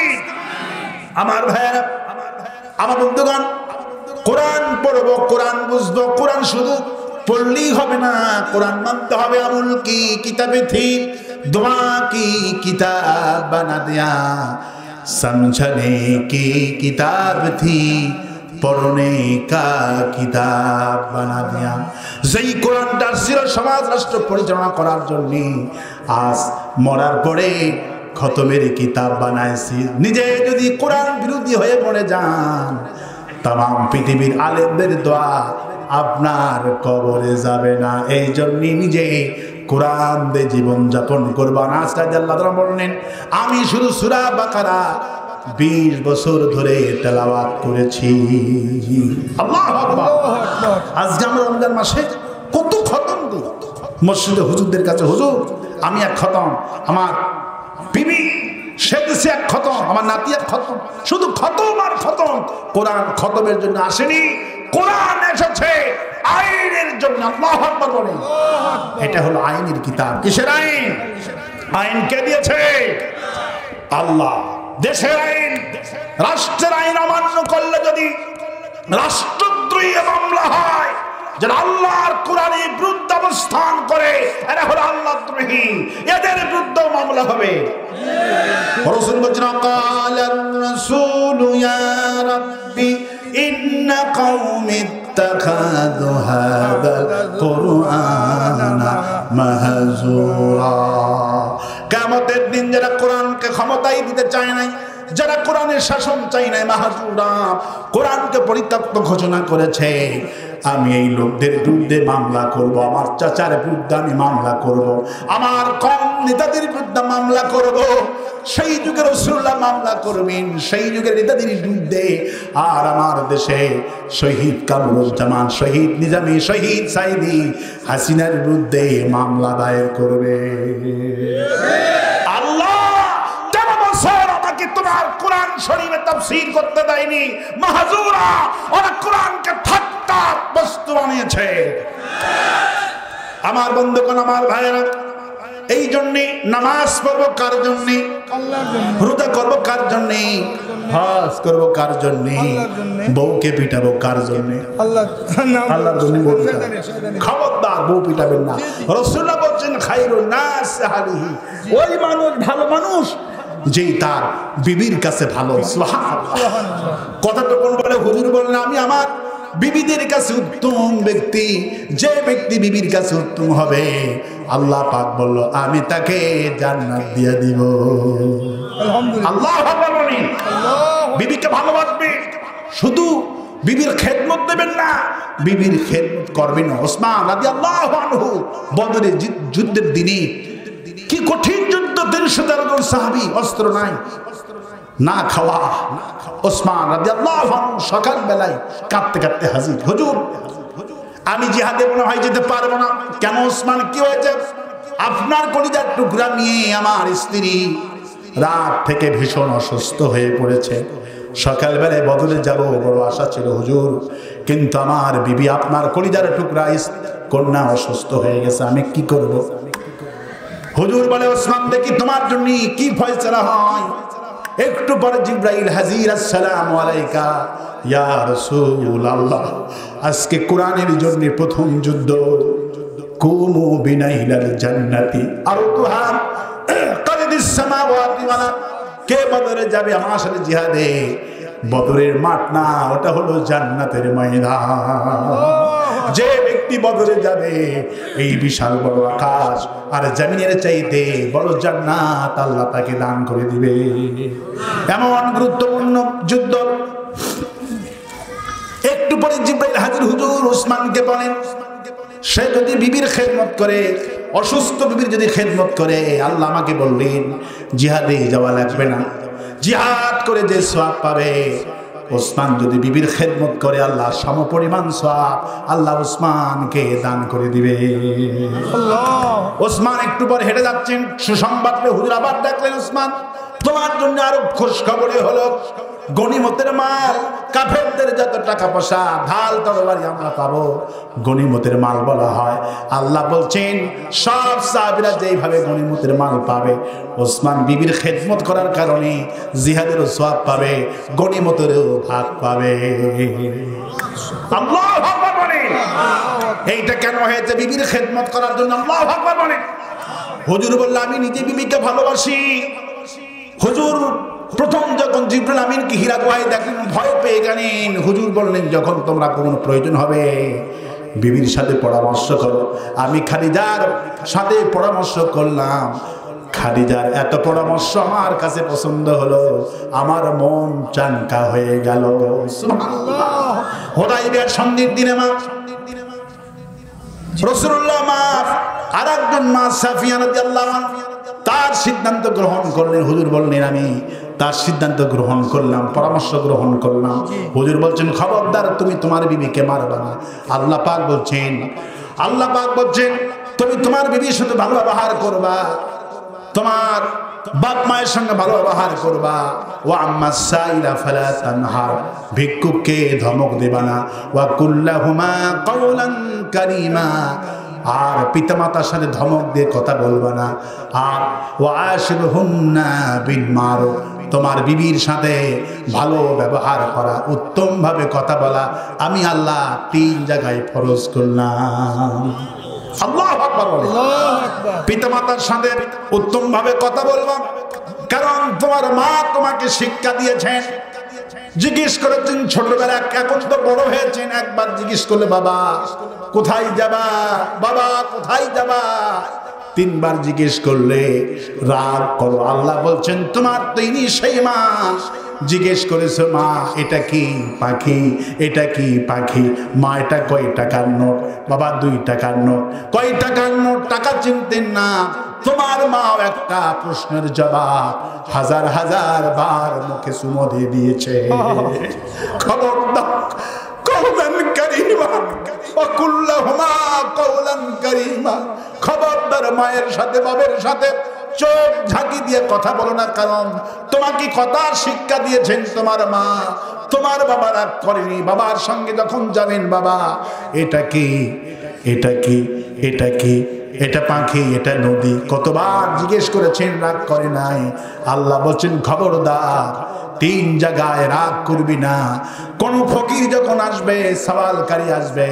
আমার ভাইয়েরা, আমার বন্ধুগণ, কোরআন পড়বো, কোরআন বুঝবো, কোরআন শুধু পড়লেই হবে না, কোরআন মানতে হবে। আমল কি কিতাবে থি, दुआ की किताब बना दिया, समझने की किताब थी, পড়নে কা কিতাব বানা দিয়া। যেই কোরআনটা ছিল সমাজ রাষ্ট্র পরিচালনা করার জন্য, আজ মরার পরে খতমের কিতাব বানাইছি। নিজে যদি কোরআন বিরোধী হয়ে পড়ে যান, তাম পৃথিবীর আলেমদের দোয়া আপনার কবরে যাবে না। এই জন্য নিজে কোরআন দিয়ে জীবন যাপন করবা। আল্লাহ বললেন আমি শুধু সূরা বাকারা 20 বছর ধরে তেলাওয়াত করেছি। আল্লাহু আকবার। আজকে আমরা রমজান মাসে কত খতম দিই মসজিদে হুজুরদের কাছে, হুজুর আমি এক খতম, আমার বিবি সে দেশে এক খতম, আমার নাতি এক খতম, শুধু খতম আর খতম। কোরআন খতমের জন্য আসেনি, কোরআন এসেছে আইনের জন্য। আল্লাহু আকবার বলেন। এটা হলো আইনের কিতাব। কিসের আইন? আইন কে দিয়েছে? আল্লাহ। দেশের আইন, রাষ্ট্রের আইন অমান্য করলে যদি রাষ্ট্রদ্রোহী মামলা হয়, যারা আল্লাহর কোরআনের বিরুদ্ধে অবস্থান করে, এরা হলো আল্লাহদ্রোহী, এদের বিরুদ্ধে মামলা হবে। রাসূল বলেন ক্বালার রাসূলু ইয়া রাব্বি ইন্না কওমি ইত্তাখাযু হাযাল কুরআনা মাহজুরা। কিয়ামতের দিন যারা কোরআনকে ক্ষমতাই দিতে চায় নাই, যারা কোরআনের শাসন চাই নাই, মাহজুরা, কোরআনকে পরিত্যক্ত ঘোষণা করেছে, আমি এই লোকদের বিরুদ্ধে মামলা করব। আমার চাচার বিরুদ্ধে আমি মামলা করব, আমার কম নেতাদের বিরুদ্ধে মামলা করব। সেই যুগের রাসূলুল্লাহ মামলা করবেন সেই যুগের নেতাদের বিরুদ্ধে। আর আমার দেশে শহীদ কামরুজ্জামান, শহীদ নিজামী, শহীদ সাইদি হাসিনার বিরুদ্ধে মামলা দায়ের করবে। আল্লাহ 13 বছর আমাকে তোমার কোরআন শরীফে তাফসীর করতে দেয়নি, মাহজুরা, ওরা কোরআনকে ঠাট্টা বস্তু বানিয়েছে। আমার বন্ধুগণ, আমার ভাইয়েরা, এই জন্যে নামাজ পড়বো কার জন্যে? রোজা করবো কার জন্যে? হজ করবো কার জন্যে? বউকে পিটাবো কার জন্যে? আল্লাহর জন্য। খবরদার বউ পিটাবেন না। রাসূলুল্লাহ বলেন খায়রুন নাস আহলিহি, ওই মানুষ ভালো মানুষ যেই তার বিবির কাছে ভালো। সুবহানাল্লাহ। কথাটা কোন বলে? হুজুর বলেন আমি আমার বিবিদের কাছে উত্তম ব্যক্তি, যে ব্যক্তি বিবির কাছে উত্তম হবে আল্লাহ পাক বলল আমি তাকে জান্নাত দিয়ে দিব। আল্লাহ আকবার বলেন। বিবিকে ভালোবাসবে, শুধু বিবির খেদমত দেবেন না, বিবির খেদমত করবেন। ওসমান রাদিয়াল্লাহু আনহু বদরের যুদ্ধের দিনে, কি কঠিন যুদ্ধ, 313 জন সাহাবী, অস্ত্র নাই, না খাওয়া। ওসমান রাদিয়াল্লাহু আনহু সকাল বেলায় কাঁদতে কাঁদতে হাজির, হুজুর আমি জিহাদে মনে হয় যেতে পারবো না। কেন ওসমান, কি হয়েছে? আপনার কলিজার টুকরা নিয়ে আমার স্ত্রী রাত থেকে ভীষণ অসুস্থ হয়ে পড়েছে। সকাল বেলায় বদলে যাব বড় আশা ছিল হুজুর, কিন্তু আমার বিবি আপনার কলিজার টুকরা কন্যা অসুস্থ হয়ে গেছে, আমি কি করব? হুজুর বলে ওসমান দেখি তোমার জন্য কি ফয়সালা হয়। একটু পরে জিবরাইল হাজির, আসসালামু আলাইকা ইয়া রাসূলুল্লাহ, আজকে কোরআনের জন্য প্রথম যুদ্ধ, কুমু বিনাইলাল জান্নাতি আরদুহা কাদিস সামাওয়াতি ওয়াল আরদ। কে বদরে যাবে আমার সাথে জিহাদে? বদরের মাঠ না, ওটা হলো জান্নাতের ময়দান। যে ব্যক্তি বদরে যাবে, এই বিশাল বড় আকাশ আর জমিনের চাইতে বড় জান্নাত আল্লাহ তাকে দান করে দিবে। এমন গুরুত্বপূর্ণ যুদ্ধ। একটু পরে জিবরাইল হাজির, হুজুর ওসমানকে বলেন সে যদি বিবির খেদমত করে, অসুস্থ বিবির যদি খেদমত করে, আল্লাহ আমাকে বললেন জিহাদে যাওয়া লাগবে না, জিহাদ করে যে সওয়াব পাবে, ওসমান যদি বিবির খেদমত করে আল্লাহ সমপরিমাণ সওয়াব আল্লাহ ওসমানকে দান করে দিবে। ওসমান একটু পর হেঁটে যাচ্ছেন, সুসংবাদ পেয়ে হুজুর আবার ডাকলেন, ওসমান তোমার জন্য আরো খুশ খবরে হলো, গনিমতের মাল, কাফেরদের যত টাকা পয়সা, ঢাল তরবারি আমরা পাবো, গনিমতের মাল বলা হয়। আল্লাহ বলছেন সব সাহাবীরা যেইভাবে গনিমতের মাল পাবে, ওসমান বিবির খেদমত করার কারণে জিহাদেরও সওয়াব পাবে, গনিমতেরও ভাগ পাবে। আল্লাহু আকবার বলেন। এইটা কেন হয়েছে? বিবির খেদমত করার জন্য। আল্লাহু আকবার বলেন। হুজুর বলল আমি নিজে বিবিকে ভালোবাসি। হুজুর প্রথম যখন জিবরিল আমিনকে হীরা গুহায় দেখলেন, ভয় পেয়ে গেলেন। হুজুর বললেন যখন তোমরা কোনো প্রয়োজন হবে বিবির সাথে পরামর্শ করো। আমি খাদিজার সাথে পরামর্শ করলাম, খাদিজার এত পরামর্শ আমার কাছে পছন্দ হলো, আমার মন চাঙ্কা হয়ে গেল। সুবহানাল্লাহ। হুদায়বিয়ার সন্ধির দিনে মা রাসূলুল্লাহ মা আরেকজন মা সাফিয়া রাদিয়াল্লাহু আনহা তার সিদ্ধান্ত গ্রহণ করলেন। হুজুর বললেন আমি তার সিদ্ধান্ত গ্রহণ করলাম, পরামর্শ গ্রহণ করলাম। হুজুর বলছেন খবরদার তুমি তোমার বিবিকে মারবা না। আল্লাহ পাক বলছেন তুমি তোমার বিবির সাথে ভালো ব্যবহার করবা, তোমার বাপ মায়ের সঙ্গে ভালো ব্যবহার করবা। ওয়া আম্মাস সাইলা ফালা তানহার, ভিক্ষুককে ধমক দেবা না। ওয়া কুল্লাহুমা কাওলান কারীমা, আর পিতামাতার সাথে ধমক দিয়ে কথা বলবা না। আর ওয়াশিরহুন্না বিল মারুফ, তোমার বিবির সাথে ভালো ব্যবহার করা, উত্তম ভাবে কথা বলা আমি আল্লাহ 3 জায়গায় ফরজ করলাম। আল্লাহু আকবার বলে। পিতামাতার সাথে উত্তম ভাবে কথা বলবা, কারণ তোমার মা তোমাকে শিক্ষা দিয়েছেন। জিজ্ঞেস করেছেন ছোটবেলা, এখন তো বড় হয়েছেন, একবার জিজ্ঞেস করলে বাবা কোথায় যাবা, বাবা কোথায় যাবা, 3 বার জিজ্ঞেস করলে রাগ করো। আল্লাহ বলছেন তোমার তো ইনি সেই মা, জিজ্ঞেস করেছো মা এটা কি পাখি, এটা কি পাখি, মা এটা কয় টাকার নোট, বাবা 2 টাকার নোট, কয় টাকার নোট, টাকা চিনতেন না। তোমার মা একটা প্রশ্নের জবাব 1000 বার মুখে চুমো দিয়ে দিয়েছে। খবরদার কওলান কারীমা ওয়া কুল্লাহুমা কওলান কারীমা, খবরদার মায়ের সাথে বাবার সাথে চোখ ঝাঁকি দিয়ে কথা বলো না, কারণ তোমাকে কথার শিক্ষা দিয়েছেন তোমার মা। তোমার বাবা রাগ করেনি, বাবার সঙ্গে যখন যাবেন, বাবা এটা কি, এটা কি, এটা কি, এটা পাখি, এটা নদী, কতবার জিজ্ঞেস করেছেন, রাগ করে নাই। আল্লাহ বলছেন খবরদার, 3 জায়গায় রাগ করবি না। কোন ফকির যখন আসবে, সওয়ালকারী আসবে,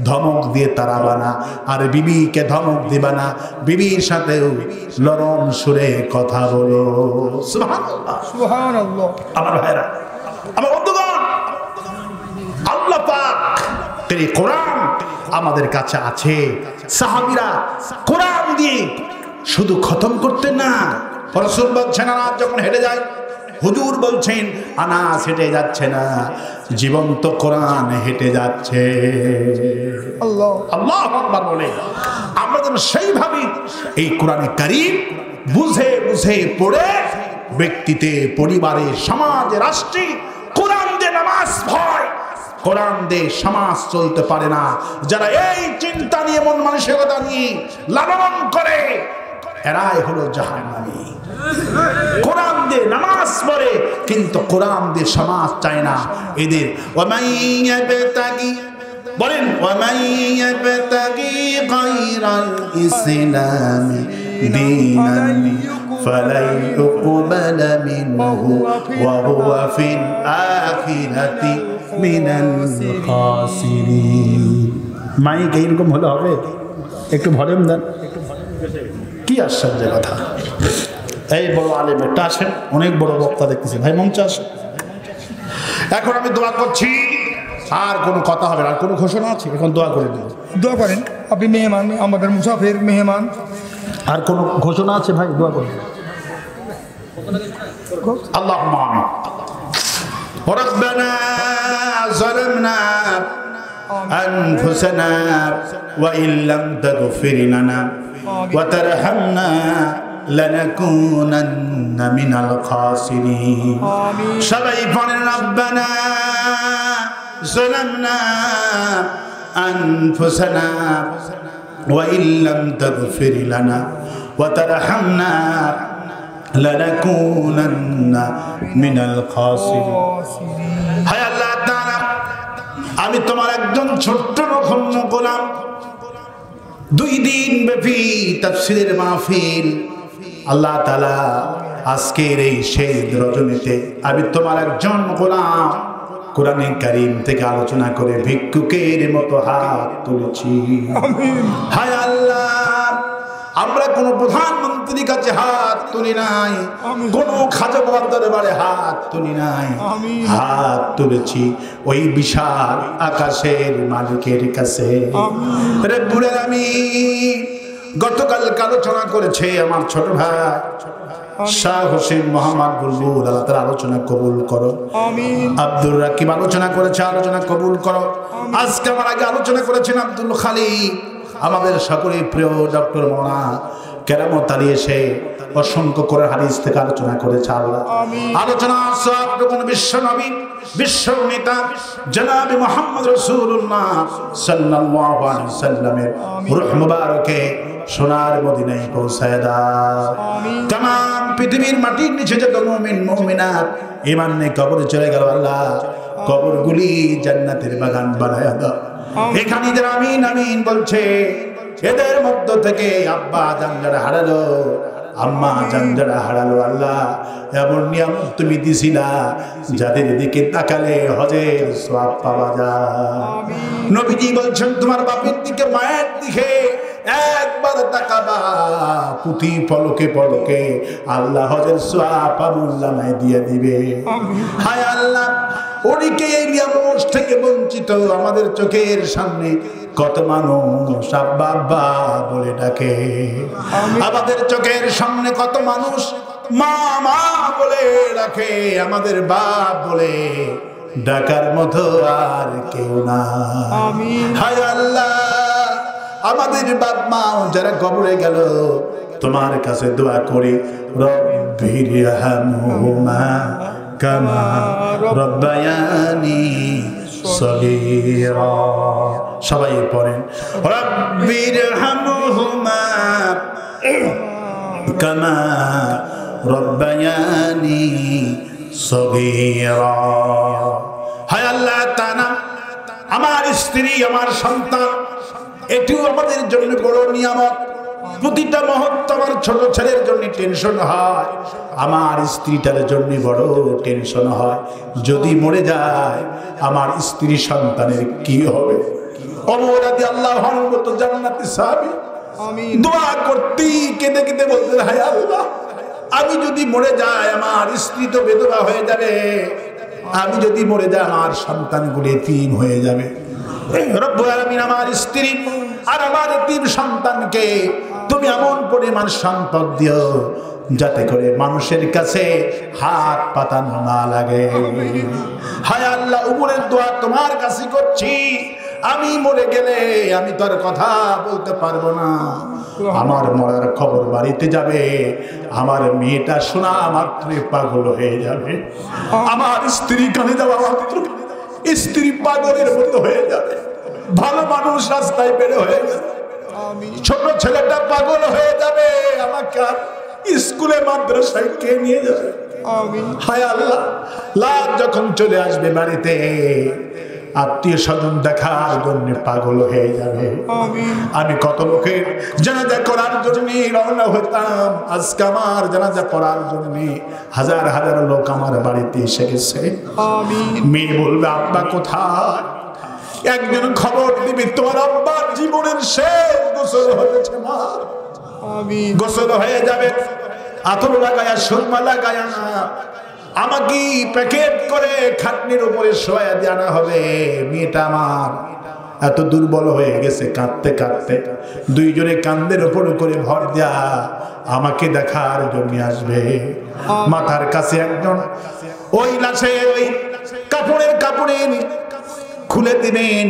ধমক দিয়ে তাড়াবা না, আর বিবিকে ধমক দিবা না, বিবির সাথেও নরম সুরে কথা বলো। সুবহানাল্লাহ, সুবহানাল্লাহ। আমার ভাইরা, আমার বন্ধুগণ, আল্লাহ পাক তিনি কোরআন আমাদের কাছে আছে। সাহাবীরা কোরআন দিয়ে শুধু খতম করতেন না, রাসূল বলছেন আনাস যখন হেঁটে যায়, হুজুর বলছেন আনাস হেঁটে যাচ্ছে না, জীবন্ত কোরআন হেঁটে যাচ্ছে। আল্লাহ আল্লাহু আকবার বলে আমরা যেন সেইভাবে এই কোরআনে কারীম বুঝে বুঝে পড়ে ব্যক্তিতে, পরিবারে, সমাজে, রাষ্ট্রে কোরআন দিয়ে নামাজ হয়, কোরআন দিয়ে সমাজ চলতে পারে না। যারা এই চিন্তা নিয়ে, মন মানসিকতা নিয়ে লালন করে, এরাই হলো জাহান্নামী। কোরআন দিয়ে নামাজ পড়ে কিন্তু কোরআন দিয়ে সমাজ চায় না এদের। ওয়ামাইয়াবতাগি, বলেন ওয়ামাইয়াবতাগি গায়রাল ইসলামি দীনান ফালাই ইউকবালা মিনহু ওয়া হুয়া ফিল আখিরাতি মিনাল খাসিরিন। মাইক এরকম হলে হবে? একটু ভলিউম দেন। কি আশ্চর্য কথা! এই বড় আলেম একটা আসেন, অনেক বড় বক্তা দেখতেছি, ভাই মঞ্চে আসেন। এখন আমি দোয়া করছি, আর কোনো কথা হবে না, আর কোনো ঘোষণা আছে? এখন দোয়া করে দেব। দোয়া করেন, আপনি মেহমান, আমাদের মুসাফির মেহমান। আর কোনো ঘোষণা আছে ভাই? দোয়া করেন। আল্লাহুম্মা আমিন। রব্বানা যালামনা আনফুসানা ওয়া ইল্লাম তাগফির লানা ওয়া তারহামনা লানাকুনান্না মিনাল খাসিরিন। সবাই পড়েন রব্বানা যালামনা আনফুসানা ওয়া ইল্লাম তাগফির লানা ওয়া তারহামনা লানাকুনান্না মিনাল খাসিরিন। হায় আল্লাহ তাআলা, আমি তোমার একজন ছোট্ট নগণ্য গোলাম। 2 দিন ব্যাপী তাফসীরের মাহফিল, আল্লাহ তাআলা আজকের এই শেষ রজনীতে আমি তোমার একজন গোলাম, কোরআনে কারীম থেকে আলোচনা করে ভিক্ষুকের মতো হাত তুলেছি। হায় আল্লাহ, আমরা কোন প্রধানমন্ত্রীর কাছে হাত তুলি নাই, কোন খাজা বাবার দরবারে হাত তুলি নাই, হাত তুলেছি ওই বিশাল আকাশের মালিকের কাছে। রব্বুল আলামিন গতকালকে আলোচনা করেছে আমার ছোট ভাই শাহ হোসেন মোহাম্মদ বুলবুল, আল্লাহ তাআলা আলোচনা কবুল করো। আমিন। আব্দুর রাকিব আলোচনা করেছে, আলোচনা কবুল করো। আজকে আমার আগে আলোচনা করেছেন আব্দুল খালিক, আমাদের সকলের প্রিয় ডক্টর মোনা কেরামত আলী এসে অসংখ্য করে হাদিস থেকে আলোচনা করেছে। আল্লাহ আলোচনা সব বিশ্ব নবী, বিশ্ব নেতা জনাবে মুহাম্মদ রাসূলুল্লাহ সাল্লাল্লাহু আলাইহি সাল্লামের রূহ মুবারকে সোনার মদিনায় পৌঁছায় দাও। तमाम পৃথিবীর মাটির নিচে যত মুমিন মুমিনাত ঈমান নিয়ে কবরে চলে গেল, আল্লাহ কবরগুলি জান্নাতের বাগান বানায়া দাও। এখানে যারা আমিন আমিন বলছে, এদের মধ্য থেকে আব্বা জান যারা হারালো, আম্মা জান যারা হারালো, আল্লাহ এমন নিয়ামত তুমি দিছিলা যাদের দিকে তাকালে হজের সওয়াব পাওয়া যায়। নবীজি বলছেন তোমার বাপের দিকে, মায়ের দিকে একবার তাকাবা, পুঁথি পলকে পলকে আল্লাহ হজের সওয়াব আমুল্লামায় দিয়ে দিবে। হায় আল্লাহ, ওদিকে এই নিয়ামত থেকে বঞ্চিত আমাদের চোখের সামনে কত মানুষ আব্বা আব্বা বলে ডাকে, আমাদের চোখের সামনে কত মানুষ মা মা বলে ডাকে, আমাদের বাপ বলে ডাকার মতো আর কেউ না। হায় আল্লাহ, আমাদের বাপ মা যারা কবরে গেল, তোমার কাছে দোয়া করি, রব্বিরহামহুমা কামা রব্বায়ানি সগীরা। সবাই পড়েন রব্বিরহামহুমা কামা রব্বায়ানি সগীরা। হায় আল্লাহ তাআলা, আমার স্ত্রী, আমার সন্তান, এটিও আমাদের জন্য বড় নিয়ামত। প্রতিটা মুহূর্তে আমার ছোট ছেলের জন্য টেনশন হয়, আমার স্ত্রীটার জন্য বড় টেনশন হয়, যদি মরে যায় আমার স্ত্রী সন্তানের কি হবে। ওমর রাদিয়াল্লাহু আনহু তো জান্নাতি সাহাবী, আমিন। দোয়া করতেই কেঁদে কেঁদে বলতেন, হায় আল্লাহ, আমি যদি মরে যাই আমার স্ত্রী তো বিধবা হয়ে যাবে, আমি যদি মরে যাই আমার সন্তানগুলো এতিম হয়ে যাবে। রব্বুল আলামিন আমার স্ত্রী আর আমার এতিম সন্তানকে তুমি এমন পরিমাণ সম্পদ দিও যাতে করে মানুষের কাছে হাত পাতানো না লাগে। হায় আল্লাহ, উমরের দোয়া তোমার কাছে করছি, আমি মরে গেলে আমি তোর কথা বলতে পারবো না, আমার মরার খবর বাড়িতে যাবে, আমার মেয়েটা শোনা মাত্র পাগল হয়ে যাবে, আমার স্ত্রী কানে যাওয়া মাত্র স্ত্রী পাগলের মতো হয়ে যাবে, ভালো মানুষ রাস্তায় বের হয়ে যাবে, ছোট ছেলেটা পাগল হয়ে যাবে, আমাকে আর স্কুলে মাদ্রাসায় কে নিয়ে যাবে। হায় আল্লাহ, লাশ যখন চলে আসবে বাড়িতে আত্মীয় স্বজন দেখার জন্য পাগল হয়ে যাবে। আমি কত লোকের জানাজা করার জন্য রওনা হতাম, আজকে আমার জানাজা করার জন্য হাজার হাজার লোক আমার বাড়িতে এসে গেছে। মেয়ে বলবে আব্বা কোথায়, একজন খবর দিবি তোমার আব্বার জীবনের শেষ গোসল হয়েছে, মা গোসল হয়ে যাবে, আতর লাগায়া সুরমা লাগায়া আমাকে প্যাকেট করে খাটনির উপরে শোয়া দিয়ে আনা হবে। মেয়েটা আমার এত দুর্বল হয়ে গেছে, কাঁদতে কাঁদতে দুইজনে কান্দের উপর করে ভর দেয়া আমাকে দেখার জন্য আসবে। মাথার কাছে একজন ওই লাশে ওই কাপড়ের খুলে দিবেন।